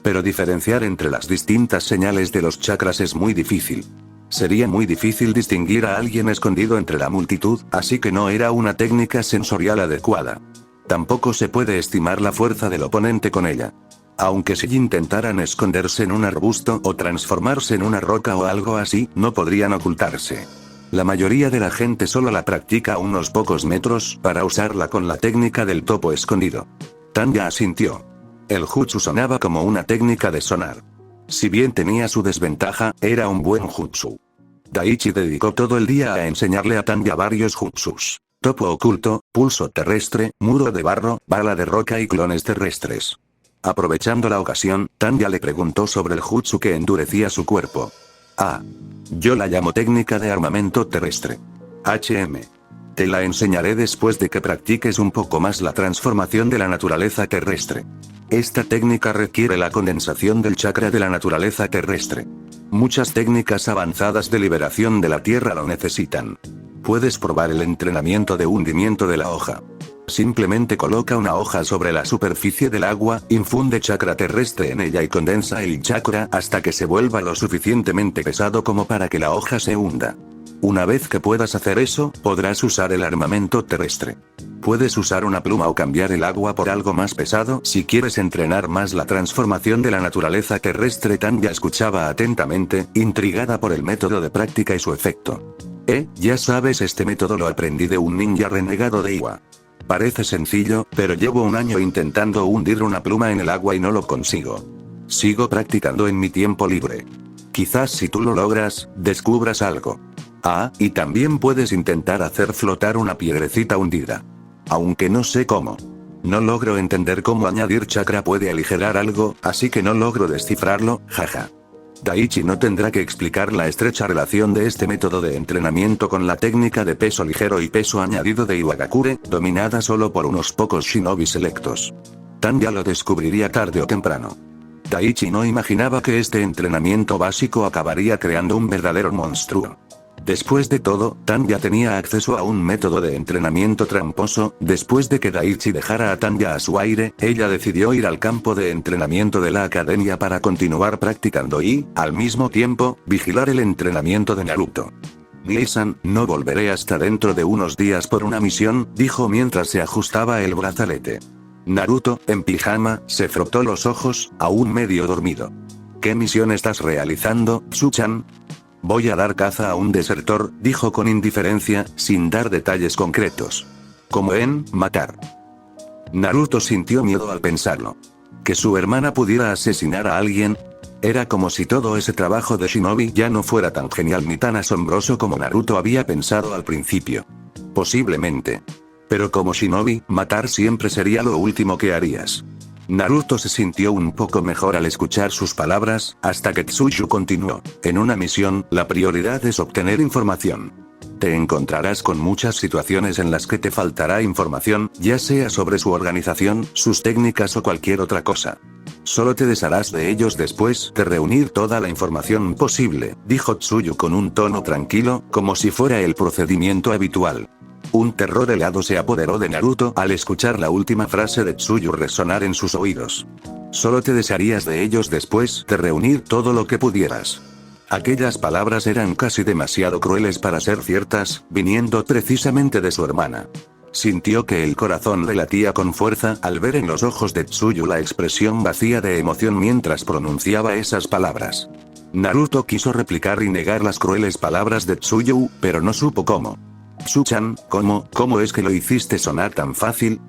Pero diferenciar entre las distintas señales de los chakras es muy difícil. Sería muy difícil distinguir a alguien escondido entre la multitud, así que no era una técnica sensorial adecuada. Tampoco se puede estimar la fuerza del oponente con ella. Aunque si intentaran esconderse en un arbusto o transformarse en una roca o algo así, no podrían ocultarse. La mayoría de la gente solo la practica a unos pocos metros, para usarla con la técnica del topo escondido. Tanya asintió. El jutsu sonaba como una técnica de sonar. Si bien tenía su desventaja, era un buen jutsu. Daichi dedicó todo el día a enseñarle a Tanya varios jutsus. Topo oculto, pulso terrestre, muro de barro, bala de roca y clones terrestres. Aprovechando la ocasión, Tanya le preguntó sobre el jutsu que endurecía su cuerpo. Ah. Yo la llamo técnica de armamento terrestre. HM. Te la enseñaré después de que practiques un poco más la transformación de la naturaleza terrestre. Esta técnica requiere la condensación del chakra de la naturaleza terrestre. Muchas técnicas avanzadas de liberación de la tierra lo necesitan. Puedes probar el entrenamiento de hundimiento de la hoja. Simplemente coloca una hoja sobre la superficie del agua, infunde chakra terrestre en ella y condensa el chakra hasta que se vuelva lo suficientemente pesado como para que la hoja se hunda. Una vez que puedas hacer eso, podrás usar el armamento terrestre. Puedes usar una pluma o cambiar el agua por algo más pesado si quieres entrenar más la transformación de la naturaleza terrestre. Tanya escuchaba atentamente, intrigada por el método de práctica y su efecto. Ya sabes, este método lo aprendí de un ninja renegado de Iwa. Parece sencillo, pero llevo un año intentando hundir una pluma en el agua y no lo consigo. Sigo practicando en mi tiempo libre. Quizás si tú lo logras, descubras algo. Y también puedes intentar hacer flotar una piedrecita hundida. Aunque no sé cómo. No logro entender cómo añadir chakra puede aligerar algo, así que no logro descifrarlo, jaja. Daichi no tendrá que explicar la estrecha relación de este método de entrenamiento con la técnica de peso ligero y peso añadido de Iwagakure, dominada solo por unos pocos shinobi selectos. Tanya lo descubriría tarde o temprano. Daichi no imaginaba que este entrenamiento básico acabaría creando un verdadero monstruo. Después de todo, Tanya tenía acceso a un método de entrenamiento tramposo. Después de que Daichi dejara a Tanya a su aire, ella decidió ir al campo de entrenamiento de la academia para continuar practicando y, al mismo tiempo, vigilar el entrenamiento de Naruto. Lee-san, no volveré hasta dentro de unos días por una misión, dijo mientras se ajustaba el brazalete. Naruto, en pijama, se frotó los ojos, aún medio dormido. ¿Qué misión estás realizando, Tsu-chan? Voy a dar caza a un desertor, dijo con indiferencia, sin dar detalles concretos. Como en, matar. Naruto sintió miedo al pensarlo. Que su hermana pudiera asesinar a alguien. Era como si todo ese trabajo de shinobi ya no fuera tan genial ni tan asombroso como Naruto había pensado al principio. Posiblemente. Pero como shinobi, matar siempre sería lo último que harías. Naruto se sintió un poco mejor al escuchar sus palabras, hasta que Tsuyu continuó. En una misión, la prioridad es obtener información. Te encontrarás con muchas situaciones en las que te faltará información, ya sea sobre su organización, sus técnicas o cualquier otra cosa. Solo te desharás de ellos después de reunir toda la información posible, dijo Tsuyu con un tono tranquilo, como si fuera el procedimiento habitual. Un terror helado se apoderó de Naruto al escuchar la última frase de Tsuyu resonar en sus oídos. Solo te desharías de ellos después de reunir todo lo que pudieras. Aquellas palabras eran casi demasiado crueles para ser ciertas, viniendo precisamente de su hermana. Sintió que el corazón le latía con fuerza al ver en los ojos de Tsuyu la expresión vacía de emoción mientras pronunciaba esas palabras. Naruto quiso replicar y negar las crueles palabras de Tsuyu, pero no supo cómo. Tsu-chan, ¿cómo es que lo hiciste sonar tan fácil?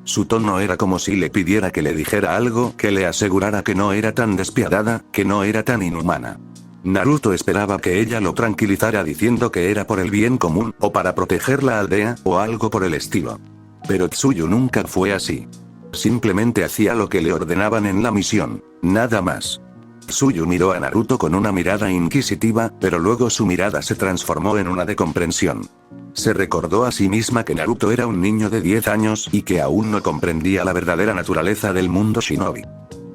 Su tono era como si le pidiera que le dijera algo que le asegurara que no era tan despiadada, que no era tan inhumana. Naruto esperaba que ella lo tranquilizara diciendo que era por el bien común, o para proteger la aldea, o algo por el estilo. Pero Tsuyu nunca fue así. Simplemente hacía lo que le ordenaban en la misión, nada más. Tsuyu miró a Naruto con una mirada inquisitiva, pero luego su mirada se transformó en una de comprensión. Se recordó a sí misma que Naruto era un niño de 10 años y que aún no comprendía la verdadera naturaleza del mundo shinobi.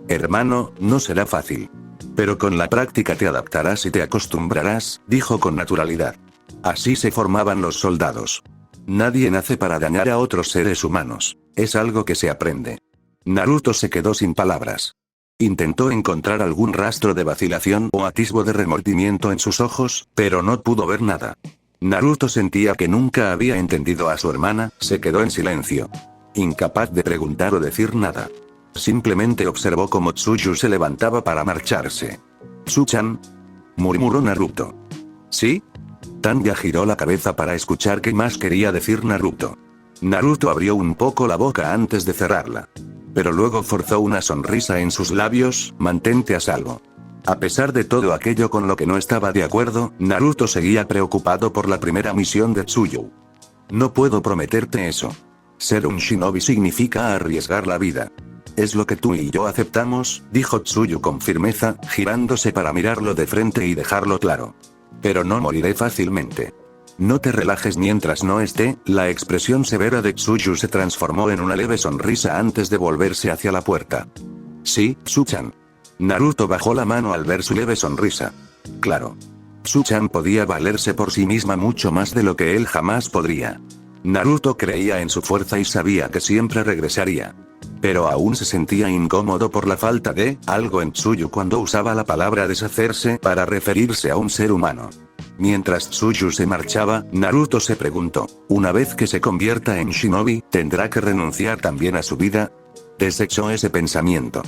Hermano, no será fácil. Pero con la práctica te adaptarás y te acostumbrarás, dijo con naturalidad. Así se formaban los soldados. Nadie nace para dañar a otros seres humanos. Es algo que se aprende. Naruto se quedó sin palabras. Intentó encontrar algún rastro de vacilación o atisbo de remordimiento en sus ojos, pero no pudo ver nada. Naruto sentía que nunca había entendido a su hermana, se quedó en silencio. Incapaz de preguntar o decir nada. Simplemente observó cómo Tsuyu se levantaba para marcharse. «Tsu-chan», murmuró Naruto. ¿Sí? Tanya giró la cabeza para escuchar qué más quería decir Naruto. Naruto abrió un poco la boca antes de cerrarla. Pero luego forzó una sonrisa en sus labios. «Mantente a salvo». A pesar de todo aquello con lo que no estaba de acuerdo, Naruto seguía preocupado por la primera misión de Tsuyu. No puedo prometerte eso. Ser un shinobi significa arriesgar la vida. Es lo que tú y yo aceptamos, dijo Tsuyu con firmeza, girándose para mirarlo de frente y dejarlo claro. Pero no moriré fácilmente. No te relajes mientras no esté. La expresión severa de Tsuyu se transformó en una leve sonrisa antes de volverse hacia la puerta. Sí, Tsu-chan. Naruto bajó la mano al ver su leve sonrisa. Claro. Tsu-chan podía valerse por sí misma mucho más de lo que él jamás podría. Naruto creía en su fuerza y sabía que siempre regresaría. Pero aún se sentía incómodo por la falta de algo en Tsuyu cuando usaba la palabra deshacerse para referirse a un ser humano. Mientras Tsuyu se marchaba, Naruto se preguntó, ¿una vez que se convierta en shinobi, tendrá que renunciar también a su vida? Desechó ese pensamiento.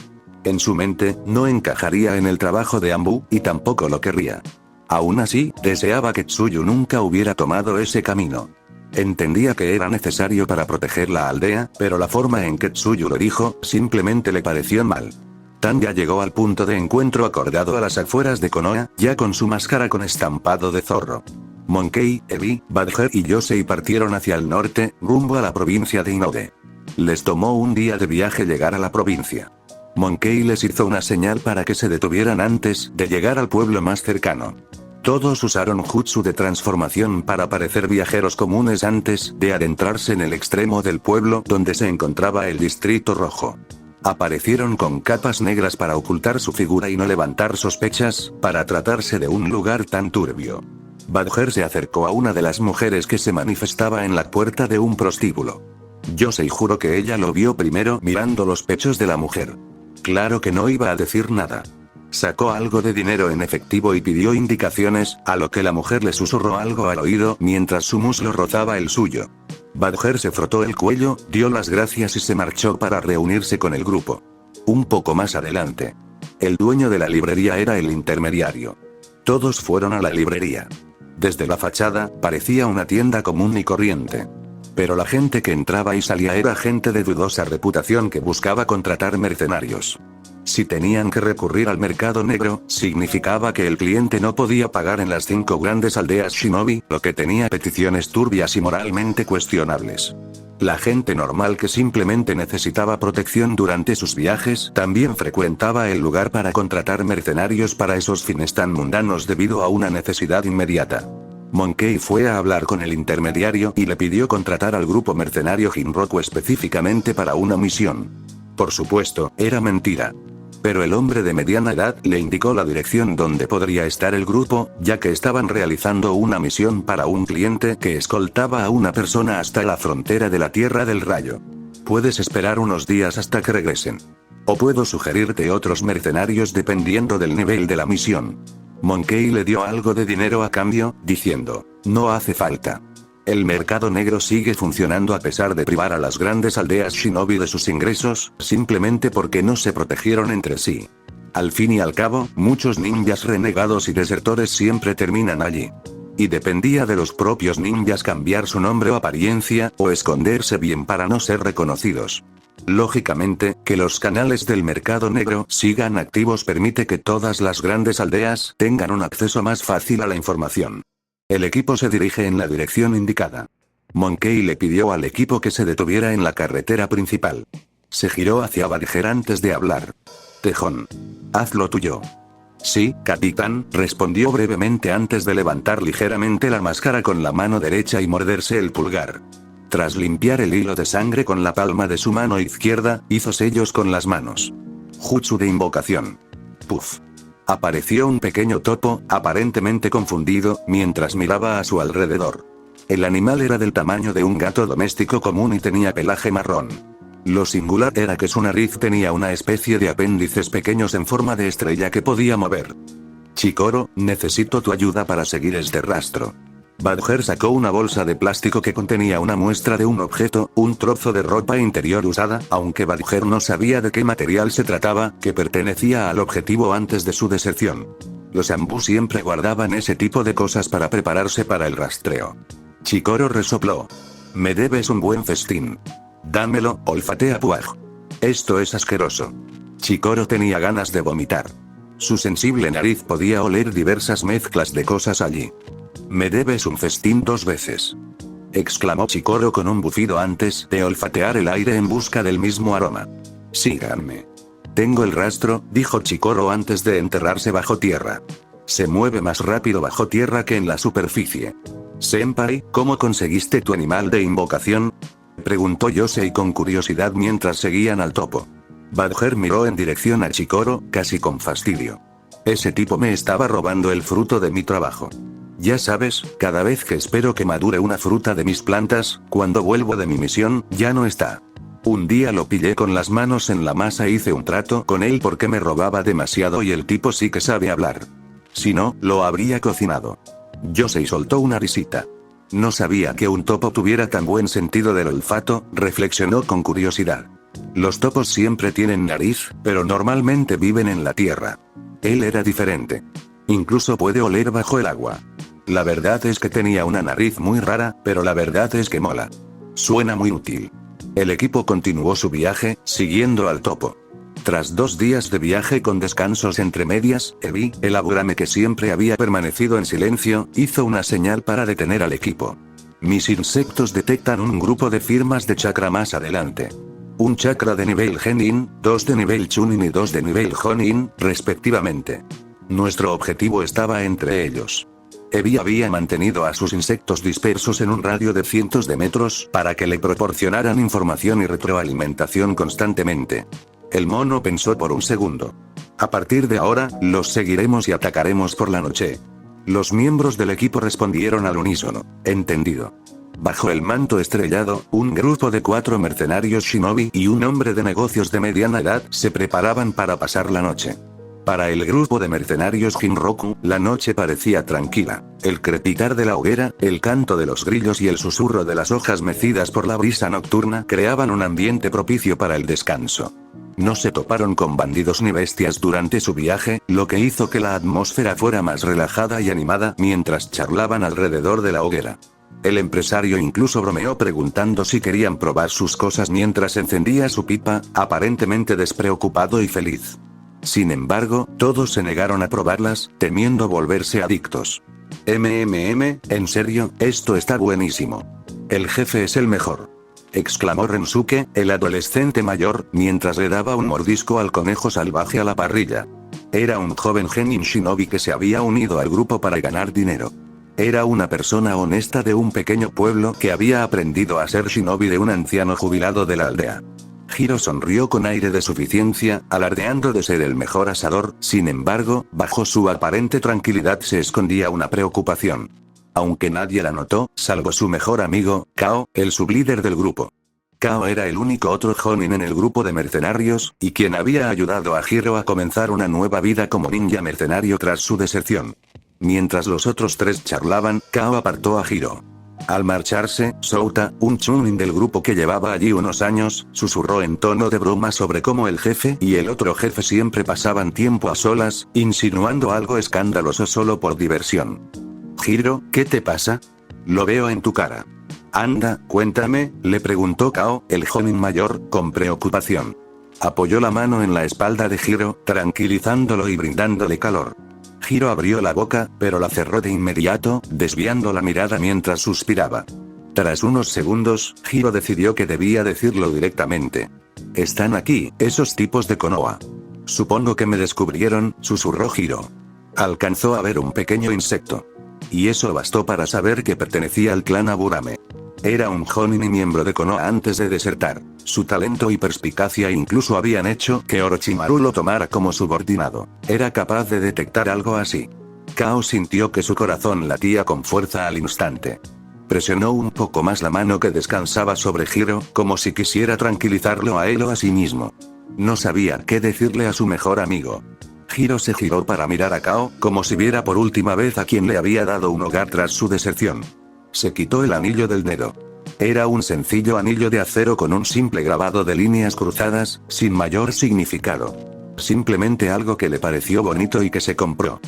En su mente, no encajaría en el trabajo de Anbu, y tampoco lo querría. Aún así, deseaba que Tsuyu nunca hubiera tomado ese camino. Entendía que era necesario para proteger la aldea, pero la forma en que Tsuyu lo dijo, simplemente le pareció mal. Tanya llegó al punto de encuentro acordado a las afueras de Konoha, ya con su máscara con estampado de zorro. Monkey, Ebi, Badger y Yosei partieron hacia el norte, rumbo a la provincia de Inode. Les tomó un día de viaje llegar a la provincia. Monkey les hizo una señal para que se detuvieran antes de llegar al pueblo más cercano. Todos usaron jutsu de transformación para parecer viajeros comunes antes de adentrarse en el extremo del pueblo donde se encontraba el distrito rojo. Aparecieron con capas negras para ocultar su figura y no levantar sospechas, para tratarse de un lugar tan turbio. Badger se acercó a una de las mujeres que se manifestaba en la puerta de un prostíbulo. Yosei juró que ella lo vio primero mirando los pechos de la mujer. Claro que no iba a decir nada. Sacó algo de dinero en efectivo y pidió indicaciones, a lo que la mujer le susurró algo al oído mientras su muslo rozaba el suyo. Badger se frotó el cuello, dio las gracias y se marchó para reunirse con el grupo. Un poco más adelante. El dueño de la librería era el intermediario. Todos fueron a la librería. Desde la fachada, parecía una tienda común y corriente. Pero la gente que entraba y salía era gente de dudosa reputación que buscaba contratar mercenarios. Si tenían que recurrir al mercado negro, significaba que el cliente no podía pagar en las 5 grandes aldeas shinobi, lo que tenía peticiones turbias y moralmente cuestionables. La gente normal que simplemente necesitaba protección durante sus viajes también frecuentaba el lugar para contratar mercenarios para esos fines tan mundanos debido a una necesidad inmediata. Monkey fue a hablar con el intermediario y le pidió contratar al grupo mercenario Jinroku específicamente para una misión. Por supuesto, era mentira. Pero el hombre de mediana edad le indicó la dirección donde podría estar el grupo, ya que estaban realizando una misión para un cliente que escoltaba a una persona hasta la frontera de la Tierra del Rayo. Puedes esperar unos días hasta que regresen. O puedo sugerirte otros mercenarios dependiendo del nivel de la misión. Monkey le dio algo de dinero a cambio, diciendo, no hace falta. El mercado negro sigue funcionando a pesar de privar a las grandes aldeas shinobi de sus ingresos, simplemente porque no se protegieron entre sí. Al fin y al cabo, muchos ninjas renegados y desertores siempre terminan allí. Y dependía de los propios ninjas cambiar su nombre o apariencia, o esconderse bien para no ser reconocidos. Lógicamente, que los canales del mercado negro sigan activos permite que todas las grandes aldeas tengan un acceso más fácil a la información. El equipo se dirige en la dirección indicada. Monkey le pidió al equipo que se detuviera en la carretera principal. Se giró hacia Badger antes de hablar. Tejón. Haz lo tuyo. Sí, capitán, respondió brevemente antes de levantar ligeramente la máscara con la mano derecha y morderse el pulgar. Tras limpiar el hilo de sangre con la palma de su mano izquierda, hizo sellos con las manos. Jutsu de invocación. Puff. Apareció un pequeño topo, aparentemente confundido, mientras miraba a su alrededor. El animal era del tamaño de un gato doméstico común y tenía pelaje marrón. Lo singular era que su nariz tenía una especie de apéndices pequeños en forma de estrella que podía mover. Chikoro, necesito tu ayuda para seguir este rastro. Badger sacó una bolsa de plástico que contenía una muestra de un objeto, un trozo de ropa interior usada, aunque Badger no sabía de qué material se trataba, que pertenecía al objetivo antes de su deserción. Los Anbu siempre guardaban ese tipo de cosas para prepararse para el rastreo. Chikoro resopló. Me debes un buen festín. Dámelo, olfatea Puaj. Esto es asqueroso. Chikoro tenía ganas de vomitar. Su sensible nariz podía oler diversas mezclas de cosas allí. «Me debes un festín 2 veces», exclamó Chikoro con un bufido antes de olfatear el aire en busca del mismo aroma. «Síganme». «Tengo el rastro», dijo Chikoro antes de enterrarse bajo tierra. «Se mueve más rápido bajo tierra que en la superficie». «Senpai, ¿cómo conseguiste tu animal de invocación?», preguntó Yosei con curiosidad mientras seguían al topo. Badger miró en dirección a Chikoro, casi con fastidio. «Ese tipo me estaba robando el fruto de mi trabajo. Ya sabes, cada vez que espero que madure una fruta de mis plantas, cuando vuelvo de mi misión, ya no está. Un día lo pillé con las manos en la masa e hice un trato con él porque me robaba demasiado y el tipo sí que sabe hablar. Si no, lo habría cocinado». Yosei soltó una risita. No sabía que un topo tuviera tan buen sentido del olfato, reflexionó con curiosidad. Los topos siempre tienen nariz, pero normalmente viven en la tierra. Él era diferente. Incluso puede oler bajo el agua. La verdad es que tenía una nariz muy rara, pero la verdad es que mola. Suena muy útil. El equipo continuó su viaje, siguiendo al topo. Tras 2 días de viaje con descansos entre medias, Ebi, el Aburame que siempre había permanecido en silencio, hizo una señal para detener al equipo. «Mis insectos detectan un grupo de firmas de chakra más adelante. Un chakra de nivel Genin, 2 de nivel Chunin y 2 de nivel Jonin, respectivamente. Nuestro objetivo estaba entre ellos». Ebi había mantenido a sus insectos dispersos en un radio de cientos de metros para que le proporcionaran información y retroalimentación constantemente. El mono pensó por un segundo. «A partir de ahora, los seguiremos y atacaremos por la noche». Los miembros del equipo respondieron al unísono. «Entendido». Bajo el manto estrellado, un grupo de 4 mercenarios shinobi y un hombre de negocios de mediana edad se preparaban para pasar la noche. Para el grupo de mercenarios Jinroku, la noche parecía tranquila. El crepitar de la hoguera, el canto de los grillos y el susurro de las hojas mecidas por la brisa nocturna creaban un ambiente propicio para el descanso. No se toparon con bandidos ni bestias durante su viaje, lo que hizo que la atmósfera fuera más relajada y animada mientras charlaban alrededor de la hoguera. El empresario incluso bromeó preguntando si querían probar sus cosas mientras encendía su pipa, aparentemente despreocupado y feliz. Sin embargo, todos se negaron a probarlas, temiendo volverse adictos. ¿En serio? Esto está buenísimo. El jefe es el mejor», exclamó Rensuke, el adolescente mayor, mientras le daba un mordisco al conejo salvaje a la parrilla. Era un joven genin shinobi que se había unido al grupo para ganar dinero. Era una persona honesta de un pequeño pueblo que había aprendido a ser shinobi de un anciano jubilado de la aldea. Hiro sonrió con aire de suficiencia, alardeando de ser el mejor asador. Sin embargo, bajo su aparente tranquilidad se escondía una preocupación. Aunque nadie la notó, salvo su mejor amigo, Kao, el sublíder del grupo. Kao era el único otro Jonin en el grupo de mercenarios, y quien había ayudado a Hiro a comenzar una nueva vida como ninja mercenario tras su deserción. Mientras los otros 3 charlaban, Kao apartó a Hiro. Al marcharse, Souta, un chunin del grupo que llevaba allí unos años, susurró en tono de broma sobre cómo el jefe y el otro jefe siempre pasaban tiempo a solas, insinuando algo escandaloso solo por diversión. «Hiro, ¿qué te pasa? Lo veo en tu cara». «Anda, cuéntame», le preguntó Kao, el jonin mayor, con preocupación. Apoyó la mano en la espalda de Hiro, tranquilizándolo y brindándole calor. Hiro abrió la boca, pero la cerró de inmediato, desviando la mirada mientras suspiraba. Tras unos segundos, Hiro decidió que debía decirlo directamente. «Están aquí, esos tipos de Konoha». «Supongo que me descubrieron», susurró Hiro. Alcanzó a ver un pequeño insecto. Y eso bastó para saber que pertenecía al clan Aburame. Era un Jonin y miembro de Konoha antes de desertar. Su talento y perspicacia incluso habían hecho que Orochimaru lo tomara como subordinado. Era capaz de detectar algo así. Kao sintió que su corazón latía con fuerza al instante. Presionó un poco más la mano que descansaba sobre Hiro, como si quisiera tranquilizarlo a él o a sí mismo. No sabía qué decirle a su mejor amigo. Hiro se giró para mirar a Kao, como si viera por última vez a quien le había dado un hogar tras su deserción. Se quitó el anillo del dedo. Era un sencillo anillo de acero con un simple grabado de líneas cruzadas, sin mayor significado. Simplemente algo que le pareció bonito y que se compró.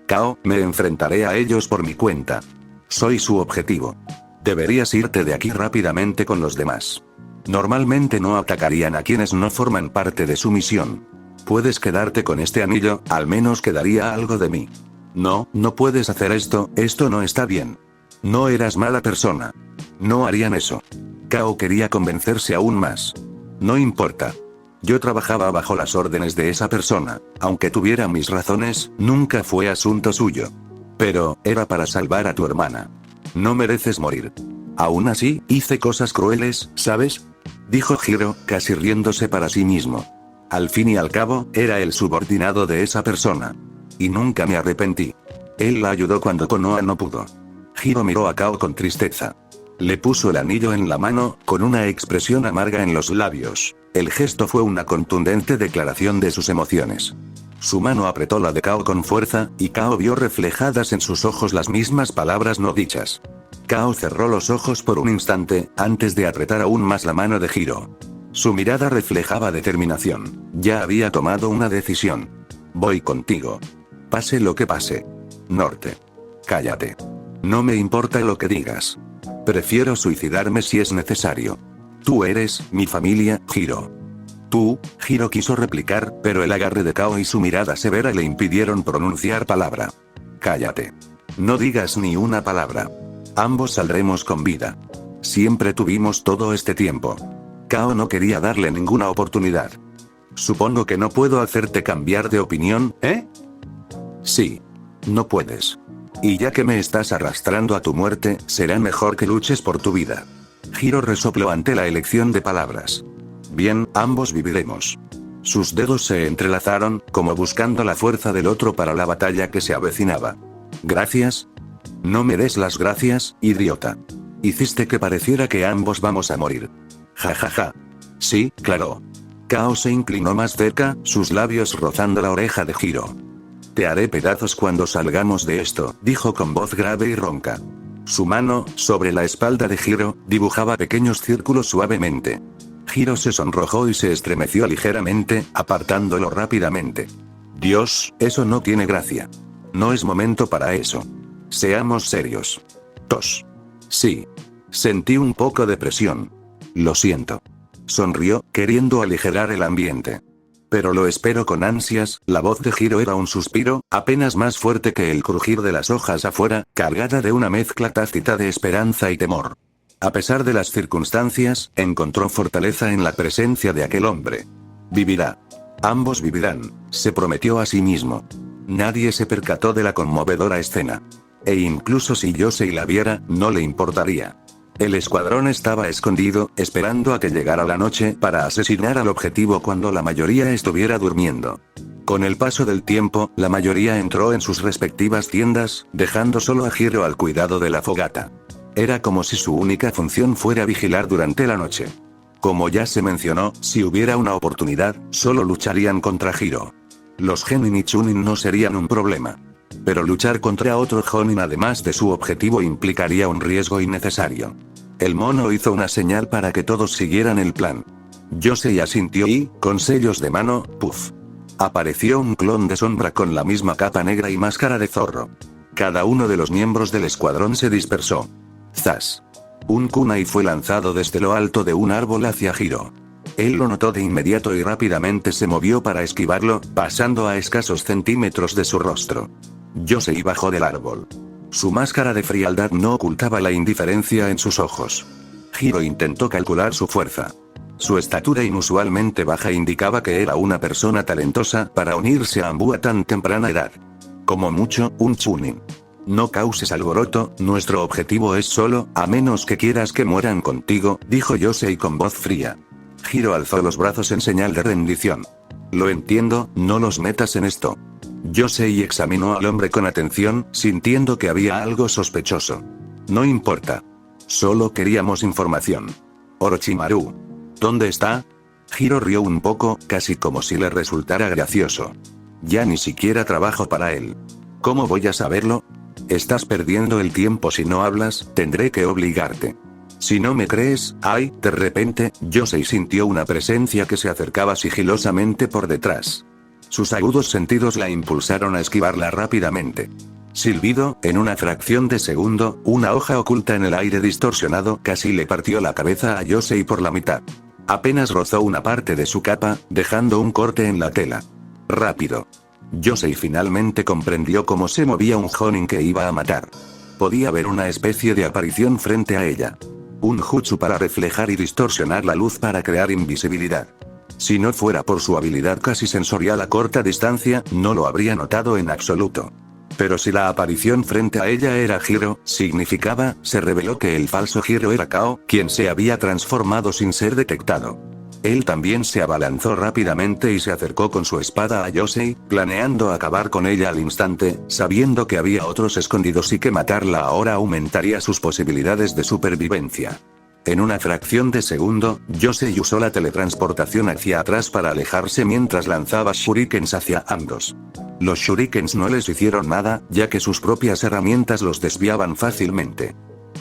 «Kao, me enfrentaré a ellos por mi cuenta. Soy su objetivo. Deberías irte de aquí rápidamente con los demás. Normalmente no atacarían a quienes no forman parte de su misión». Puedes quedarte con este anillo, al menos quedaría algo de mí. No, no puedes hacer esto no está bien. No eras mala persona. No harían eso. Kao quería convencerse aún más. No importa. Yo trabajaba bajo las órdenes de esa persona, aunque tuviera mis razones, nunca fue asunto suyo. Pero, era para salvar a tu hermana. No mereces morir. Aún así, hice cosas crueles, ¿sabes? Dijo Hiro, casi riéndose para sí mismo. Al fin y al cabo, era el subordinado de esa persona. Y nunca me arrepentí. Él la ayudó cuando Konoha no pudo. Hiro miró a Kao con tristeza. Le puso el anillo en la mano, con una expresión amarga en los labios. El gesto fue una contundente declaración de sus emociones. Su mano apretó la de Kao con fuerza, y Kao vio reflejadas en sus ojos las mismas palabras no dichas. Kao cerró los ojos por un instante, antes de apretar aún más la mano de Hiro. Su mirada reflejaba determinación. Ya había tomado una decisión. Voy contigo. Pase lo que pase. Norte. Cállate. No me importa lo que digas. Prefiero suicidarme si es necesario. Tú eres mi familia, Hiro. Tú, Hiro quiso replicar, pero el agarre de Kao y su mirada severa le impidieron pronunciar palabra. Cállate. No digas ni una palabra. Ambos saldremos con vida. Siempre tuvimos todo este tiempo. Kao no quería darle ninguna oportunidad. Supongo que no puedo hacerte cambiar de opinión, ¿eh? Sí. No puedes. Y ya que me estás arrastrando a tu muerte, será mejor que luches por tu vida. Hiro resopló ante la elección de palabras. Bien, ambos viviremos. Sus dedos se entrelazaron, como buscando la fuerza del otro para la batalla que se avecinaba. ¿Gracias? No me des las gracias, idiota. Hiciste que pareciera que ambos vamos a morir. Ja ja ja. Sí, claro. Kao se inclinó más cerca, sus labios rozando la oreja de Hiro. Te haré pedazos cuando salgamos de esto, dijo con voz grave y ronca. Su mano, sobre la espalda de Hiro, dibujaba pequeños círculos suavemente. Hiro se sonrojó y se estremeció ligeramente, apartándolo rápidamente. Dios, eso no tiene gracia. No es momento para eso. Seamos serios. Tos. Sí. Sentí un poco de presión. Lo siento. Sonrió, queriendo aligerar el ambiente. Pero lo espero con ansias. La voz de Hiro era un suspiro, apenas más fuerte que el crujir de las hojas afuera, cargada de una mezcla tácita de esperanza y temor. A pesar de las circunstancias, encontró fortaleza en la presencia de aquel hombre. Vivirá. Ambos vivirán, se prometió a sí mismo. Nadie se percató de la conmovedora escena. E incluso si Yosei la viera, no le importaría. El escuadrón estaba escondido, esperando a que llegara la noche para asesinar al objetivo cuando la mayoría estuviera durmiendo. Con el paso del tiempo, la mayoría entró en sus respectivas tiendas, dejando solo a Hiro al cuidado de la fogata. Era como si su única función fuera vigilar durante la noche. Como ya se mencionó, si hubiera una oportunidad, solo lucharían contra Hiro. Los Genin y Chunin no serían un problema. Pero luchar contra otro Jonin además de su objetivo implicaría un riesgo innecesario. El mono hizo una señal para que todos siguieran el plan. Yosei asintió y, con sellos de mano, puff. Apareció un clon de sombra con la misma capa negra y máscara de zorro. Cada uno de los miembros del escuadrón se dispersó. ¡Zas! Un kunai fue lanzado desde lo alto de un árbol hacia Hiro. Él lo notó de inmediato y rápidamente se movió para esquivarlo, pasando a escasos centímetros de su rostro. Yosei bajó del árbol. Su máscara de frialdad no ocultaba la indiferencia en sus ojos. Hiro intentó calcular su fuerza. Su estatura inusualmente baja indicaba que era una persona talentosa para unirse a Anbu a tan temprana edad. Como mucho, un chunin. No causes alboroto, nuestro objetivo es solo, a menos que quieras que mueran contigo, dijo Yosei con voz fría. Hiro alzó los brazos en señal de rendición. Lo entiendo, no los metas en esto. Yosei examinó al hombre con atención, sintiendo que había algo sospechoso. No importa. Solo queríamos información. Orochimaru. ¿Dónde está? Hiro rió un poco, casi como si le resultara gracioso. Ya ni siquiera trabajo para él. ¿Cómo voy a saberlo? Estás perdiendo el tiempo si no hablas, tendré que obligarte. Si no me crees, ¡ay! De repente, Yosei sintió una presencia que se acercaba sigilosamente por detrás. Sus agudos sentidos la impulsaron a esquivarla rápidamente. Silbido, en una fracción de segundo, una hoja oculta en el aire distorsionado casi le partió la cabeza a Yosei por la mitad. Apenas rozó una parte de su capa, dejando un corte en la tela. Rápido. Yosei finalmente comprendió cómo se movía un Jonin que iba a matar. Podía ver una especie de aparición frente a ella. Un jutsu para reflejar y distorsionar la luz para crear invisibilidad. Si no fuera por su habilidad casi sensorial a corta distancia, no lo habría notado en absoluto. Pero si la aparición frente a ella era Hiro, significaba, se reveló que el falso Hiro era Kao, quien se había transformado sin ser detectado. Él también se abalanzó rápidamente y se acercó con su espada a Yosei, planeando acabar con ella al instante, sabiendo que había otros escondidos y que matarla ahora aumentaría sus posibilidades de supervivencia. En una fracción de segundo, Yosei usó la teletransportación hacia atrás para alejarse mientras lanzaba shurikens hacia ambos. Los shurikens no les hicieron nada, ya que sus propias herramientas los desviaban fácilmente.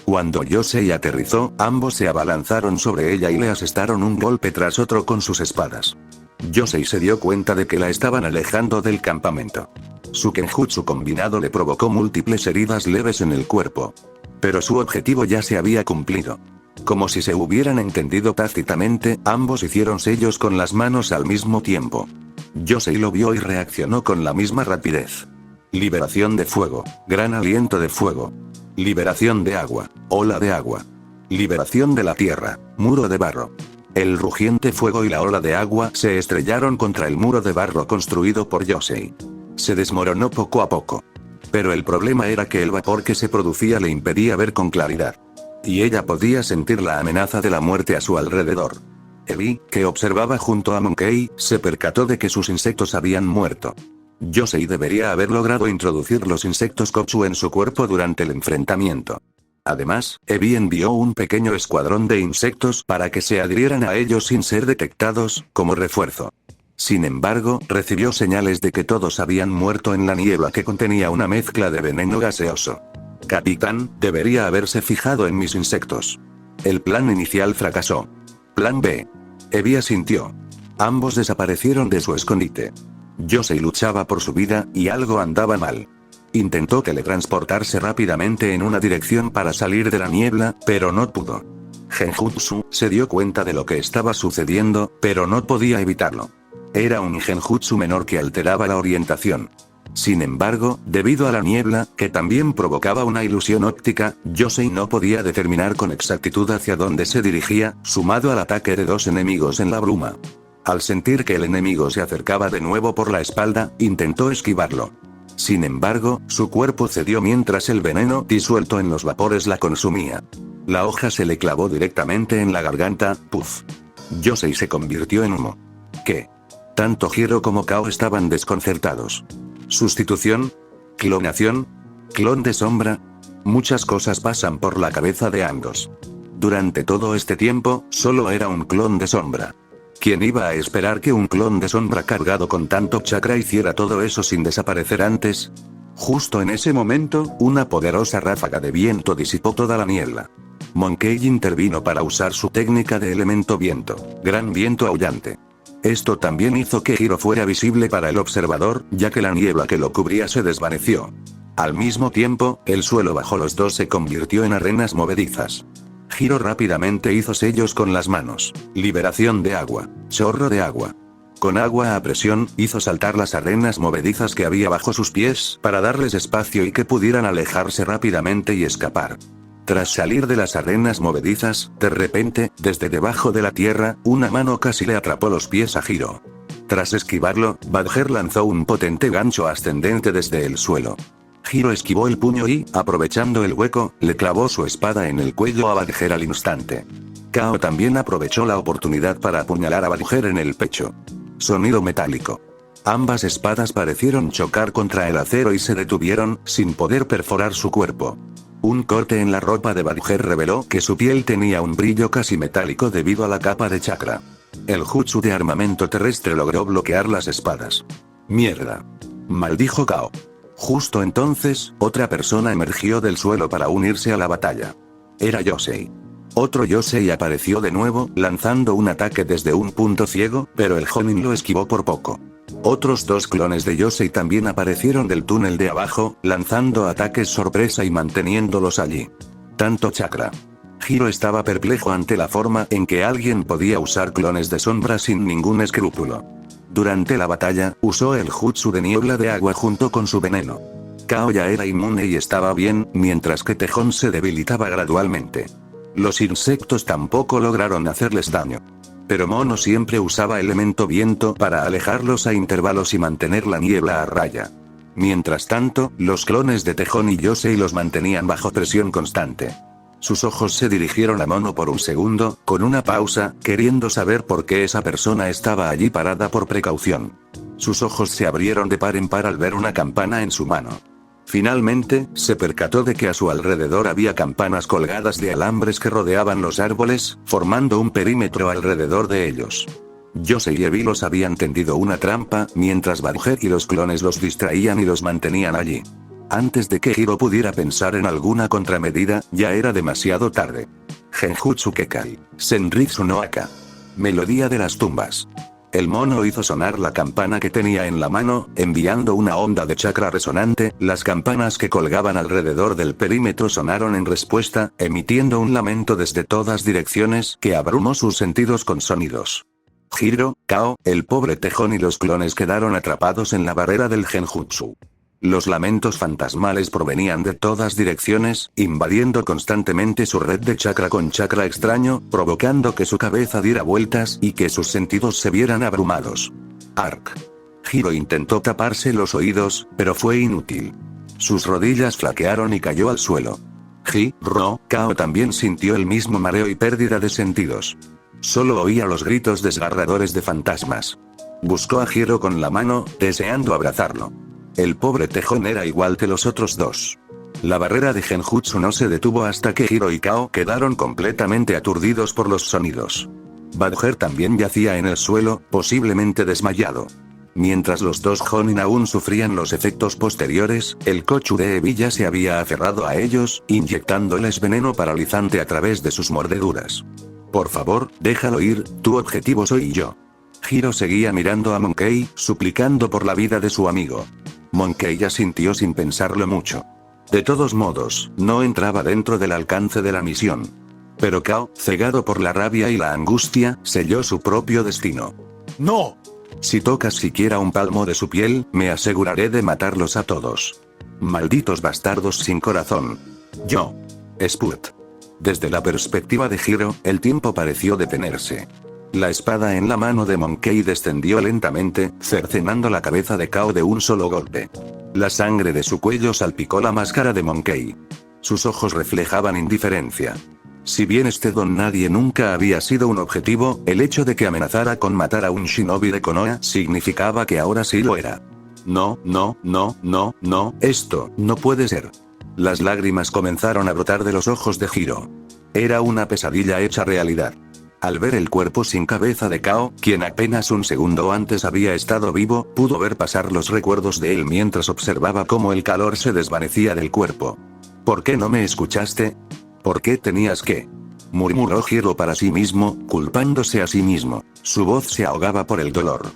Cuando Yosei aterrizó, ambos se abalanzaron sobre ella y le asestaron un golpe tras otro con sus espadas. Yosei se dio cuenta de que la estaban alejando del campamento. Su kenjutsu combinado le provocó múltiples heridas leves en el cuerpo. Pero su objetivo ya se había cumplido. Como si se hubieran entendido tácitamente, ambos hicieron sellos con las manos al mismo tiempo. Yosei lo vio y reaccionó con la misma rapidez. Liberación de fuego, gran aliento de fuego. Liberación de agua, ola de agua. Liberación de la tierra, muro de barro. El rugiente fuego y la ola de agua se estrellaron contra el muro de barro construido por Yosei. Se desmoronó poco a poco. Pero el problema era que el vapor que se producía le impedía ver con claridad. Y ella podía sentir la amenaza de la muerte a su alrededor. Ebi, que observaba junto a Monkey, se percató de que sus insectos habían muerto. Yosei debería haber logrado introducir los insectos Kotsu en su cuerpo durante el enfrentamiento. Además, Ebi envió un pequeño escuadrón de insectos para que se adhirieran a ellos sin ser detectados, como refuerzo. Sin embargo, recibió señales de que todos habían muerto en la niebla que contenía una mezcla de veneno gaseoso. Capitán, debería haberse fijado en mis insectos. El plan inicial fracasó. Plan B. Ebi asintió. Ambos desaparecieron de su escondite. Yosei luchaba por su vida, y algo andaba mal. Intentó teletransportarse rápidamente en una dirección para salir de la niebla, pero no pudo. Genjutsu se dio cuenta de lo que estaba sucediendo, pero no podía evitarlo. Era un genjutsu menor que alteraba la orientación. Sin embargo, debido a la niebla, que también provocaba una ilusión óptica, Yosei no podía determinar con exactitud hacia dónde se dirigía, sumado al ataque de dos enemigos en la bruma. Al sentir que el enemigo se acercaba de nuevo por la espalda, intentó esquivarlo. Sin embargo, su cuerpo cedió mientras el veneno disuelto en los vapores la consumía. La hoja se le clavó directamente en la garganta, ¡puf! Yosei se convirtió en humo. ¿Qué? Tanto Hiro como Kao estaban desconcertados. ¿Sustitución? ¿Clonación? ¿Clon de sombra? Muchas cosas pasan por la cabeza de ambos. Durante todo este tiempo, solo era un clon de sombra. ¿Quién iba a esperar que un clon de sombra cargado con tanto chakra hiciera todo eso sin desaparecer antes? Justo en ese momento, una poderosa ráfaga de viento disipó toda la niebla. Monkey intervino para usar su técnica de elemento viento, gran viento aullante. Esto también hizo que Hiro fuera visible para el observador, ya que la niebla que lo cubría se desvaneció. Al mismo tiempo, el suelo bajo los dos se convirtió en arenas movedizas. Hiro rápidamente hizo sellos con las manos. Liberación de agua. Chorro de agua. Con agua a presión, hizo saltar las arenas movedizas que había bajo sus pies, para darles espacio y que pudieran alejarse rápidamente y escapar. Tras salir de las arenas movedizas, de repente, desde debajo de la tierra, una mano casi le atrapó los pies a Hiro. Tras esquivarlo, Badger lanzó un potente gancho ascendente desde el suelo. Hiro esquivó el puño y, aprovechando el hueco, le clavó su espada en el cuello a Badger al instante. Kao también aprovechó la oportunidad para apuñalar a Badger en el pecho. Sonido metálico. Ambas espadas parecieron chocar contra el acero y se detuvieron, sin poder perforar su cuerpo. Un corte en la ropa de Badger reveló que su piel tenía un brillo casi metálico debido a la capa de chakra. El jutsu de armamento terrestre logró bloquear las espadas. ¡Mierda!, maldijo Kao. Justo entonces, otra persona emergió del suelo para unirse a la batalla. Era Yosei. Otro Yosei apareció de nuevo, lanzando un ataque desde un punto ciego, pero el Jonin lo esquivó por poco. Otros dos clones de Yosei también aparecieron del túnel de abajo, lanzando ataques sorpresa y manteniéndolos allí. Tanto chakra. Hiro estaba perplejo ante la forma en que alguien podía usar clones de sombra sin ningún escrúpulo. Durante la batalla, usó el jutsu de niebla de agua junto con su veneno. Kao ya era inmune y estaba bien, mientras que Tejón se debilitaba gradualmente. Los insectos tampoco lograron hacerles daño. Pero Mono siempre usaba elemento viento para alejarlos a intervalos y mantener la niebla a raya. Mientras tanto, los clones de Tejón y Yosei los mantenían bajo presión constante. Sus ojos se dirigieron a Mono por un segundo, con una pausa, queriendo saber por qué esa persona estaba allí parada por precaución. Sus ojos se abrieron de par en par al ver una campana en su mano. Finalmente, se percató de que a su alrededor había campanas colgadas de alambres que rodeaban los árboles, formando un perímetro alrededor de ellos. Yosei y Ebi los habían tendido una trampa, mientras Badger y los clones los distraían y los mantenían allí. Antes de que Hiro pudiera pensar en alguna contramedida, ya era demasiado tarde. Genjutsu Kekai. Senritsu no Aka. Melodía de las tumbas. El mono hizo sonar la campana que tenía en la mano, enviando una onda de chakra resonante. Las campanas que colgaban alrededor del perímetro sonaron en respuesta, emitiendo un lamento desde todas direcciones que abrumó sus sentidos con sonidos. Hiro, Kao, el pobre Tejón y los clones quedaron atrapados en la barrera del genjutsu. Los lamentos fantasmales provenían de todas direcciones, invadiendo constantemente su red de chakra con chakra extraño, provocando que su cabeza diera vueltas y que sus sentidos se vieran abrumados. Ark. Hiro intentó taparse los oídos, pero fue inútil. Sus rodillas flaquearon y cayó al suelo. Kao también sintió el mismo mareo y pérdida de sentidos. Solo oía los gritos desgarradores de fantasmas. Buscó a Hiro con la mano, deseando abrazarlo. El pobre Tejón era igual que los otros dos. La barrera de genjutsu no se detuvo hasta que Hiro y Kao quedaron completamente aturdidos por los sonidos. Badger también yacía en el suelo, posiblemente desmayado. Mientras los dos Jonin aún sufrían los efectos posteriores, el Kochu de Ebi ya se había aferrado a ellos, inyectándoles veneno paralizante a través de sus mordeduras. Por favor, déjalo ir, tu objetivo soy yo. Hiro seguía mirando a Monkey, suplicando por la vida de su amigo. Monkey asintió sin pensarlo mucho. De todos modos, no entraba dentro del alcance de la misión. Pero Kao, cegado por la rabia y la angustia, selló su propio destino. ¡No! Si tocas siquiera un palmo de su piel, me aseguraré de matarlos a todos. Malditos bastardos sin corazón. Yo. Sput. Desde la perspectiva de Hiro, el tiempo pareció detenerse. La espada en la mano de Monkey descendió lentamente, cercenando la cabeza de Kao de un solo golpe. La sangre de su cuello salpicó la máscara de Monkey. Sus ojos reflejaban indiferencia. Si bien este don nadie nunca había sido un objetivo, el hecho de que amenazara con matar a un shinobi de Konoha significaba que ahora sí lo era. No, esto no puede ser. Las lágrimas comenzaron a brotar de los ojos de Hiro. Era una pesadilla hecha realidad. Al ver el cuerpo sin cabeza de Kao, quien apenas un segundo antes había estado vivo, pudo ver pasar los recuerdos de él mientras observaba cómo el calor se desvanecía del cuerpo. ¿Por qué no me escuchaste? ¿Por qué tenías que? Murmuró Hiro para sí mismo, culpándose a sí mismo. Su voz se ahogaba por el dolor.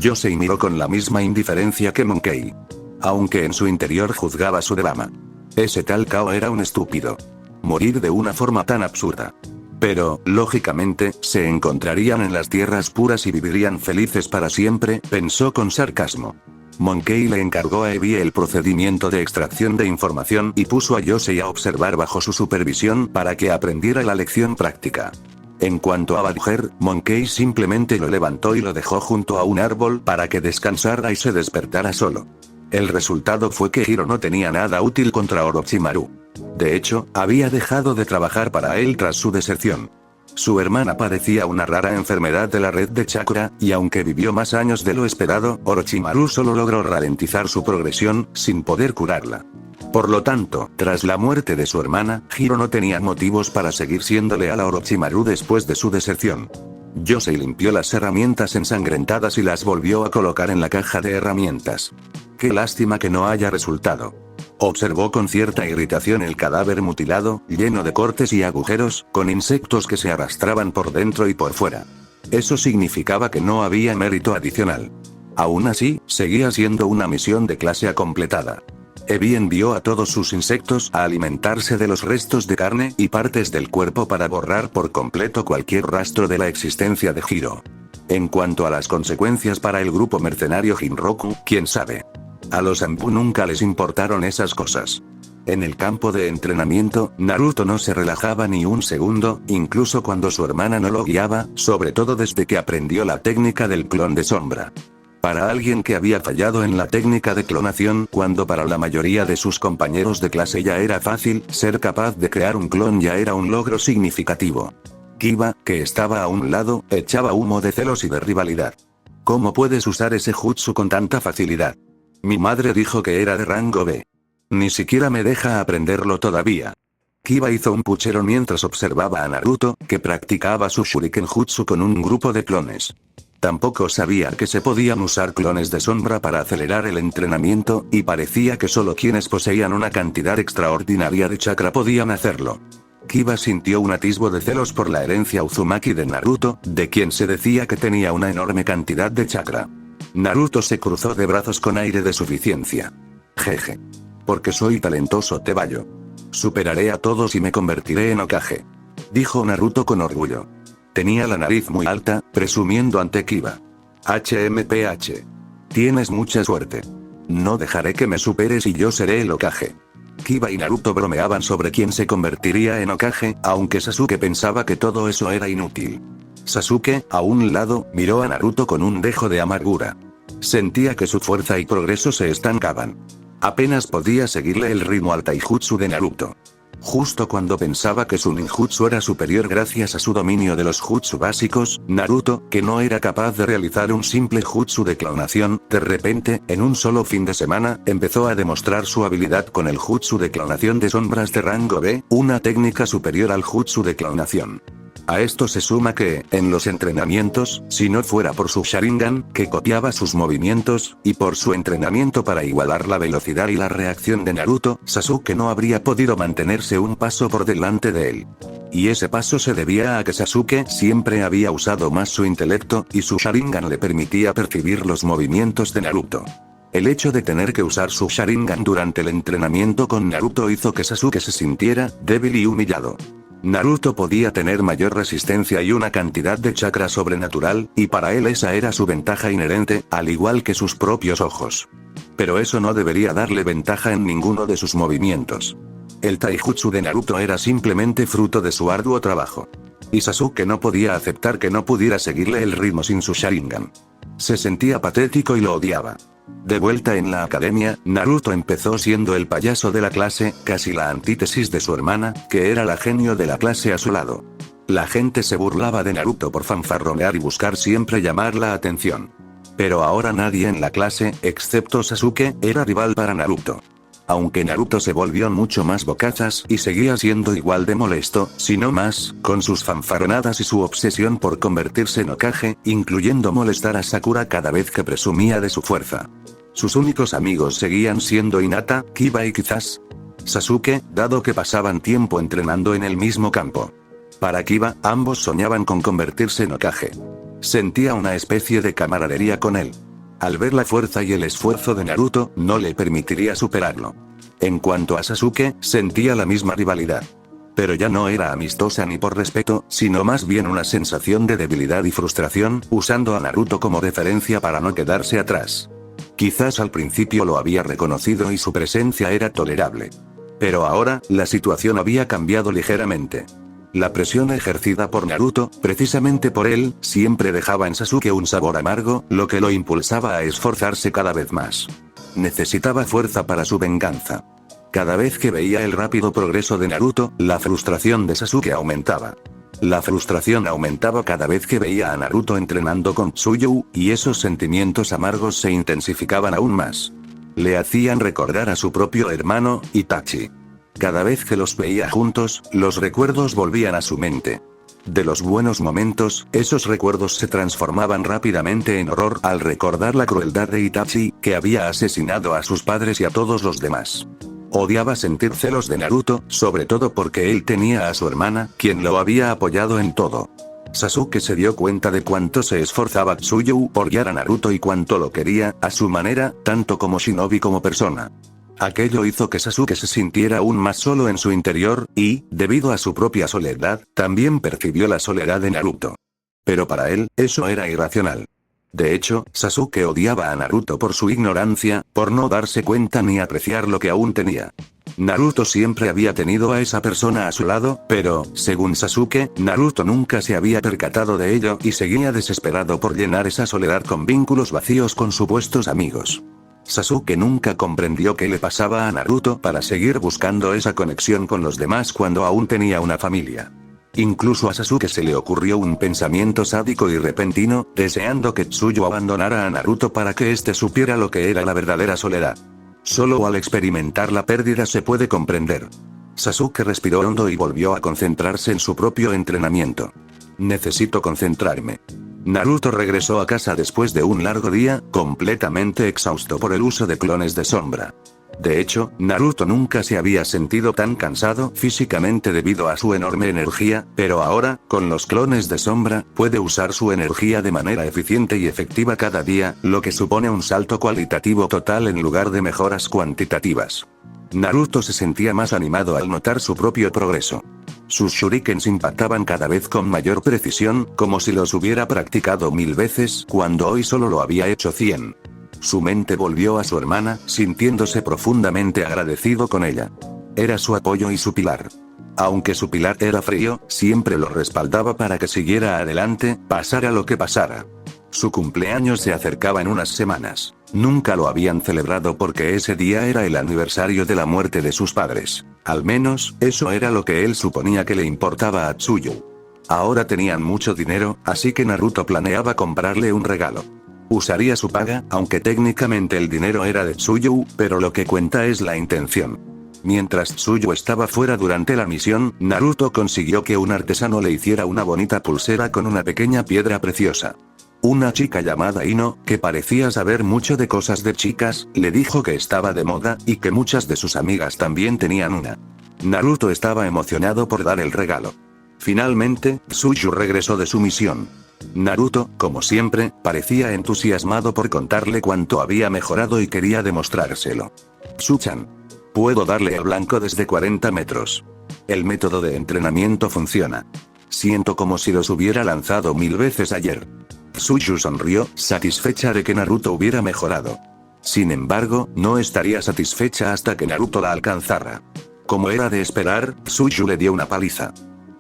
Yosei miró con la misma indiferencia que Monkey. Aunque en su interior juzgaba su drama. Ese tal Kao era un estúpido. Morir de una forma tan absurda. Pero, lógicamente, se encontrarían en las tierras puras y vivirían felices para siempre, pensó con sarcasmo. Monkey le encargó a Ebi el procedimiento de extracción de información y puso a Yosei a observar bajo su supervisión para que aprendiera la lección práctica. En cuanto a Badger, Monkey simplemente lo levantó y lo dejó junto a un árbol para que descansara y se despertara solo. El resultado fue que Hiro no tenía nada útil contra Orochimaru. De hecho, había dejado de trabajar para él tras su deserción. Su hermana padecía una rara enfermedad de la red de chakra, y aunque vivió más años de lo esperado, Orochimaru solo logró ralentizar su progresión, sin poder curarla. Por lo tanto, tras la muerte de su hermana, Hiro no tenía motivos para seguir siendo leal a Orochimaru después de su deserción. Yosei limpió las herramientas ensangrentadas y las volvió a colocar en la caja de herramientas. Qué lástima que no haya resultado. Observó con cierta irritación el cadáver mutilado, lleno de cortes y agujeros, con insectos que se arrastraban por dentro y por fuera. Eso significaba que no había mérito adicional. Aún así, seguía siendo una misión de clase A completada. Ebi envió a todos sus insectos a alimentarse de los restos de carne y partes del cuerpo para borrar por completo cualquier rastro de la existencia de Hiro. En cuanto a las consecuencias para el grupo mercenario Jinroku, quién sabe. A los Anbu nunca les importaron esas cosas. En el campo de entrenamiento, Naruto no se relajaba ni un segundo, incluso cuando su hermana no lo guiaba, sobre todo desde que aprendió la técnica del clon de sombra. Para alguien que había fallado en la técnica de clonación, cuando para la mayoría de sus compañeros de clase ya era fácil, ser capaz de crear un clon ya era un logro significativo. Kiba, que estaba a un lado, echaba humo de celos y de rivalidad. ¿Cómo puedes usar ese jutsu con tanta facilidad? Mi madre dijo que era de rango B. Ni siquiera me deja aprenderlo todavía. Kiba hizo un puchero mientras observaba a Naruto, que practicaba su Shuriken Jutsu con un grupo de clones. Tampoco sabía que se podían usar clones de sombra para acelerar el entrenamiento, y parecía que solo quienes poseían una cantidad extraordinaria de chakra podían hacerlo. Kiba sintió un atisbo de celos por la herencia Uzumaki de Naruto, de quien se decía que tenía una enorme cantidad de chakra. Naruto se cruzó de brazos con aire de suficiencia. Jeje. Porque soy talentoso, te vallo. Superaré a todos y me convertiré en Hokage. Dijo Naruto con orgullo. Tenía la nariz muy alta, presumiendo ante Kiba. HMPH. Tienes mucha suerte. No dejaré que me superes y yo seré el Hokage. Kiba y Naruto bromeaban sobre quién se convertiría en Hokage, aunque Sasuke pensaba que todo eso era inútil. Sasuke, a un lado, miró a Naruto con un dejo de amargura. Sentía que su fuerza y progreso se estancaban. Apenas podía seguirle el ritmo al taijutsu de Naruto. Justo cuando pensaba que su ninjutsu era superior gracias a su dominio de los jutsu básicos, Naruto, que no era capaz de realizar un simple jutsu de clonación, de repente, en un solo fin de semana, empezó a demostrar su habilidad con el jutsu de clonación de sombras de rango B, una técnica superior al jutsu de clonación. A esto se suma que, en los entrenamientos, si no fuera por su Sharingan, que copiaba sus movimientos, y por su entrenamiento para igualar la velocidad y la reacción de Naruto, Sasuke no habría podido mantenerse un paso por delante de él. Y ese paso se debía a que Sasuke siempre había usado más su intelecto, y su Sharingan le permitía percibir los movimientos de Naruto. El hecho de tener que usar su Sharingan durante el entrenamiento con Naruto hizo que Sasuke se sintiera débil y humillado. Naruto podía tener mayor resistencia y una cantidad de chakra sobrenatural, y para él esa era su ventaja inherente, al igual que sus propios ojos. Pero eso no debería darle ventaja en ninguno de sus movimientos. El taijutsu de Naruto era simplemente fruto de su arduo trabajo. Y Sasuke no podía aceptar que no pudiera seguirle el ritmo sin su Sharingan. Se sentía patético y lo odiaba. De vuelta en la academia, Naruto empezó siendo el payaso de la clase, casi la antítesis de su hermana, que era la genio de la clase a su lado. La gente se burlaba de Naruto por fanfarronear y buscar siempre llamar la atención. Pero ahora nadie en la clase, excepto Sasuke, era rival para Naruto. Aunque Naruto se volvió mucho más bocazas y seguía siendo igual de molesto, si no más, con sus fanfarronadas y su obsesión por convertirse en Hokage, incluyendo molestar a Sakura cada vez que presumía de su fuerza. Sus únicos amigos seguían siendo Hinata, Kiba y quizás Sasuke, dado que pasaban tiempo entrenando en el mismo campo. Para Kiba, ambos soñaban con convertirse en Hokage. Sentía una especie de camaradería con él. Al ver la fuerza y el esfuerzo de Naruto, no le permitiría superarlo. En cuanto a Sasuke, sentía la misma rivalidad. Pero ya no era amistosa ni por respeto, sino más bien una sensación de debilidad y frustración, usando a Naruto como referencia para no quedarse atrás. Quizás al principio lo había reconocido y su presencia era tolerable. Pero ahora, la situación había cambiado ligeramente. La presión ejercida por Naruto, precisamente por él, siempre dejaba en Sasuke un sabor amargo, lo que lo impulsaba a esforzarse cada vez más. Necesitaba fuerza para su venganza. Cada vez que veía el rápido progreso de Naruto, la frustración de Sasuke aumentaba. La frustración aumentaba cada vez que veía a Naruto entrenando con Tsuyu, y esos sentimientos amargos se intensificaban aún más. Le hacían recordar a su propio hermano, Itachi. Cada vez que los veía juntos, los recuerdos volvían a su mente. De los buenos momentos, esos recuerdos se transformaban rápidamente en horror al recordar la crueldad de Itachi, que había asesinado a sus padres y a todos los demás. Odiaba sentir celos de Naruto, sobre todo porque él tenía a su hermana, quien lo había apoyado en todo. Sasuke se dio cuenta de cuánto se esforzaba Tsuyu por guiar a Naruto y cuánto lo quería, a su manera, tanto como shinobi como persona. Aquello hizo que Sasuke se sintiera aún más solo en su interior, y, debido a su propia soledad, también percibió la soledad de Naruto. Pero para él, eso era irracional. De hecho, Sasuke odiaba a Naruto por su ignorancia, por no darse cuenta ni apreciar lo que aún tenía. Naruto siempre había tenido a esa persona a su lado, pero, según Sasuke, Naruto nunca se había percatado de ello y seguía desesperado por llenar esa soledad con vínculos vacíos con supuestos amigos. Sasuke nunca comprendió qué le pasaba a Naruto para seguir buscando esa conexión con los demás cuando aún tenía una familia. Incluso a Sasuke se le ocurrió un pensamiento sádico y repentino, deseando que Tsuyu abandonara a Naruto para que éste supiera lo que era la verdadera soledad. Solo al experimentar la pérdida se puede comprender. Sasuke respiró hondo y volvió a concentrarse en su propio entrenamiento. Necesito concentrarme. Naruto regresó a casa después de un largo día, completamente exhausto por el uso de clones de sombra. De hecho, Naruto nunca se había sentido tan cansado físicamente debido a su enorme energía, pero ahora, con los clones de sombra, puede usar su energía de manera eficiente y efectiva cada día, lo que supone un salto cualitativo total en lugar de mejoras cuantitativas. Naruto se sentía más animado al notar su propio progreso. Sus shurikens impactaban cada vez con mayor precisión, como si los hubiera practicado 1000 veces, cuando hoy solo lo había hecho 100. Su mente volvió a su hermana, sintiéndose profundamente agradecido con ella. Era su apoyo y su pilar. Aunque su pilar era frío, siempre lo respaldaba para que siguiera adelante, pasara lo que pasara. Su cumpleaños se acercaba en unas semanas. Nunca lo habían celebrado porque ese día era el aniversario de la muerte de sus padres. Al menos, eso era lo que él suponía que le importaba a Tsuyu. Ahora tenían mucho dinero, así que Naruto planeaba comprarle un regalo. Usaría su paga, aunque técnicamente el dinero era de Tsuyu, pero lo que cuenta es la intención. Mientras Tsuyu estaba fuera durante la misión, Naruto consiguió que un artesano le hiciera una bonita pulsera con una pequeña piedra preciosa. Una chica llamada Ino, que parecía saber mucho de cosas de chicas, le dijo que estaba de moda, y que muchas de sus amigas también tenían una. Naruto estaba emocionado por dar el regalo. Finalmente, Tsuyu regresó de su misión. Naruto, como siempre, parecía entusiasmado por contarle cuánto había mejorado y quería demostrárselo. Tsu-chan. Puedo darle al blanco desde 40 metros. El método de entrenamiento funciona. Siento como si los hubiera lanzado 1000 veces ayer. Tsuyu sonrió, satisfecha de que Naruto hubiera mejorado. Sin embargo, no estaría satisfecha hasta que Naruto la alcanzara. Como era de esperar, Tsuyu le dio una paliza.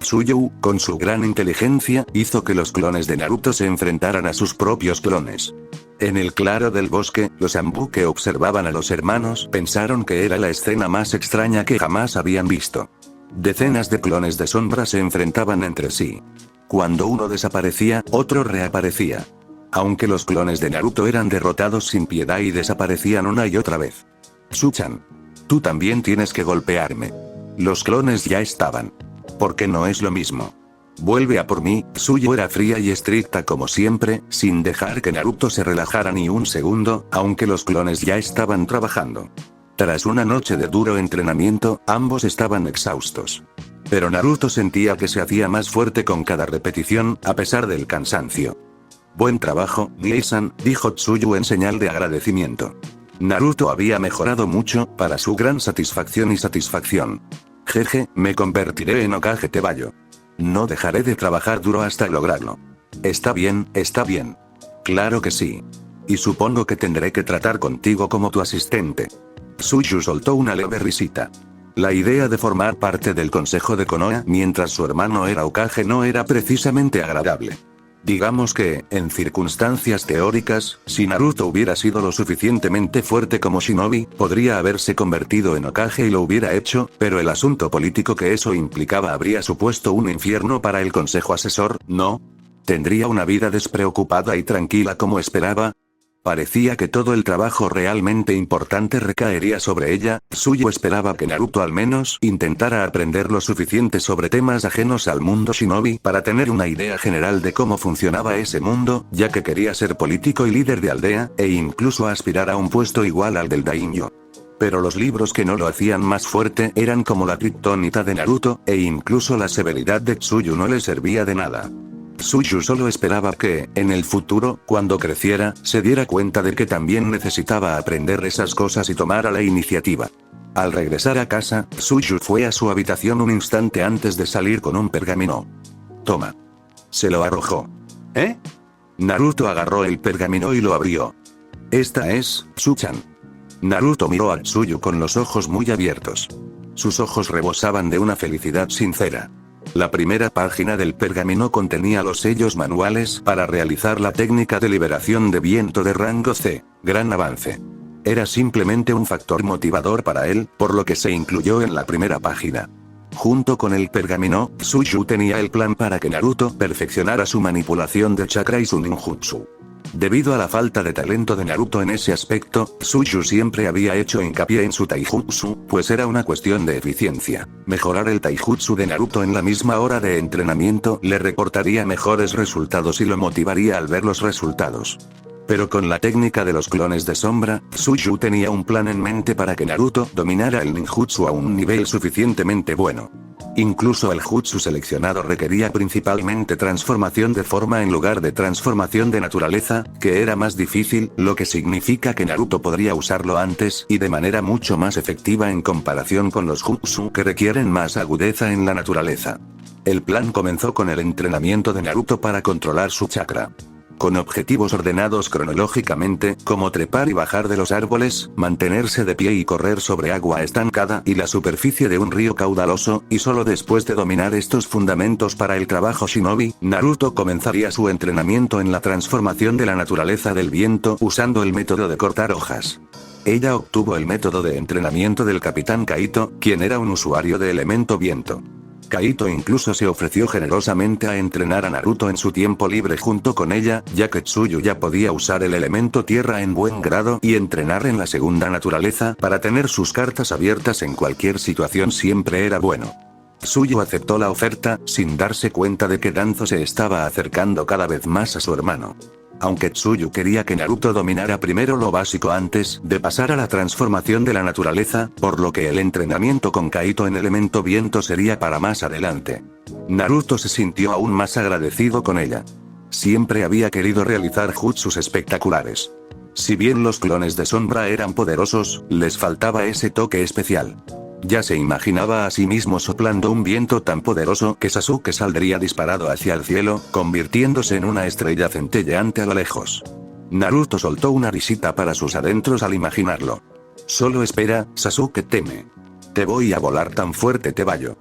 Tsuyu, con su gran inteligencia, hizo que los clones de Naruto se enfrentaran a sus propios clones. En el claro del bosque, los Anbu que observaban a los hermanos pensaron que era la escena más extraña que jamás habían visto. Decenas de clones de sombra se enfrentaban entre sí. Cuando uno desaparecía, otro reaparecía. Aunque los clones de Naruto eran derrotados sin piedad y desaparecían una y otra vez. Tsu-chan. Tú también tienes que golpearme. Los clones ya estaban. Porque no es lo mismo. Vuelve a por mí. Tsuyu era fría y estricta como siempre, sin dejar que Naruto se relajara ni un segundo, aunque los clones ya estaban trabajando. Tras una noche de duro entrenamiento, ambos estaban exhaustos. Pero Naruto sentía que se hacía más fuerte con cada repetición, a pesar del cansancio. Buen trabajo, Mie-san, dijo Tsuyu en señal de agradecimiento. Naruto había mejorado mucho, para su gran satisfacción y satisfacción. Jeje, me convertiré en Hokage Tebayo. No dejaré de trabajar duro hasta lograrlo. Está bien, está bien. Claro que sí. Y supongo que tendré que tratar contigo como tu asistente. Tsuyu soltó una leve risita. La idea de formar parte del consejo de Konoha mientras su hermano era Hokage no era precisamente agradable. Digamos que, en circunstancias teóricas, si Naruto hubiera sido lo suficientemente fuerte como shinobi, podría haberse convertido en Hokage y lo hubiera hecho, pero el asunto político que eso implicaba habría supuesto un infierno para el consejo asesor, ¿no? ¿Tendría una vida despreocupada y tranquila como esperaba? Parecía que todo el trabajo realmente importante recaería sobre ella. Tsuyu esperaba que Naruto al menos intentara aprender lo suficiente sobre temas ajenos al mundo shinobi para tener una idea general de cómo funcionaba ese mundo, ya que quería ser político y líder de aldea, e incluso aspirar a un puesto igual al del daimyo. Pero los libros que no lo hacían más fuerte eran como la kriptonita de Naruto, e incluso la severidad de Tsuyu no le servía de nada. Tsuyu solo esperaba que, en el futuro, cuando creciera, se diera cuenta de que también necesitaba aprender esas cosas y tomara la iniciativa. Al regresar a casa, Tsuyu fue a su habitación un instante antes de salir con un pergamino. Toma. Se lo arrojó. ¿Eh? Naruto agarró el pergamino y lo abrió. Esta es, Tsuchan. Naruto miró a Tsuyu con los ojos muy abiertos. Sus ojos rebosaban de una felicidad sincera. La primera página del pergamino contenía los sellos manuales para realizar la técnica de liberación de viento de rango C. Gran avance. Era simplemente un factor motivador para él, por lo que se incluyó en la primera página. Junto con el pergamino, Tsuyu tenía el plan para que Naruto perfeccionara su manipulación de chakra y su ninjutsu. Debido a la falta de talento de Naruto en ese aspecto, Tsuyu siempre había hecho hincapié en su taijutsu, pues era una cuestión de eficiencia. Mejorar el taijutsu de Naruto en la misma hora de entrenamiento le reportaría mejores resultados y lo motivaría al ver los resultados. Pero con la técnica de los clones de sombra, Tsuyu tenía un plan en mente para que Naruto dominara el ninjutsu a un nivel suficientemente bueno. Incluso el jutsu seleccionado requería principalmente transformación de forma en lugar de transformación de naturaleza, que era más difícil, lo que significa que Naruto podría usarlo antes y de manera mucho más efectiva en comparación con los jutsu que requieren más agudeza en la naturaleza. El plan comenzó con el entrenamiento de Naruto para controlar su chakra. Con objetivos ordenados cronológicamente, como trepar y bajar de los árboles, mantenerse de pie y correr sobre agua estancada y la superficie de un río caudaloso, y solo después de dominar estos fundamentos para el trabajo shinobi, Naruto comenzaría su entrenamiento en la transformación de la naturaleza del viento usando el método de cortar hojas. Ella obtuvo el método de entrenamiento del Capitán Kaito, quien era un usuario de elemento viento. Kaito incluso se ofreció generosamente a entrenar a Naruto en su tiempo libre junto con ella, ya que Tsuyu ya podía usar el elemento tierra en buen grado y entrenar en la segunda naturaleza para tener sus cartas abiertas en cualquier situación siempre era bueno. Tsuyu aceptó la oferta, sin darse cuenta de que Danzo se estaba acercando cada vez más a su hermano. Aunque Tsuyu quería que Naruto dominara primero lo básico antes de pasar a la transformación de la naturaleza, por lo que el entrenamiento con Kaito en elemento viento sería para más adelante. Naruto se sintió aún más agradecido con ella. Siempre había querido realizar jutsus espectaculares. Si bien los clones de sombra eran poderosos, les faltaba ese toque especial. Ya se imaginaba a sí mismo soplando un viento tan poderoso que Sasuke saldría disparado hacia el cielo, convirtiéndose en una estrella centelleante a lo lejos. Naruto soltó una risita para sus adentros al imaginarlo. Solo espera, Sasuke teme. Te voy a volar tan fuerte te vallo.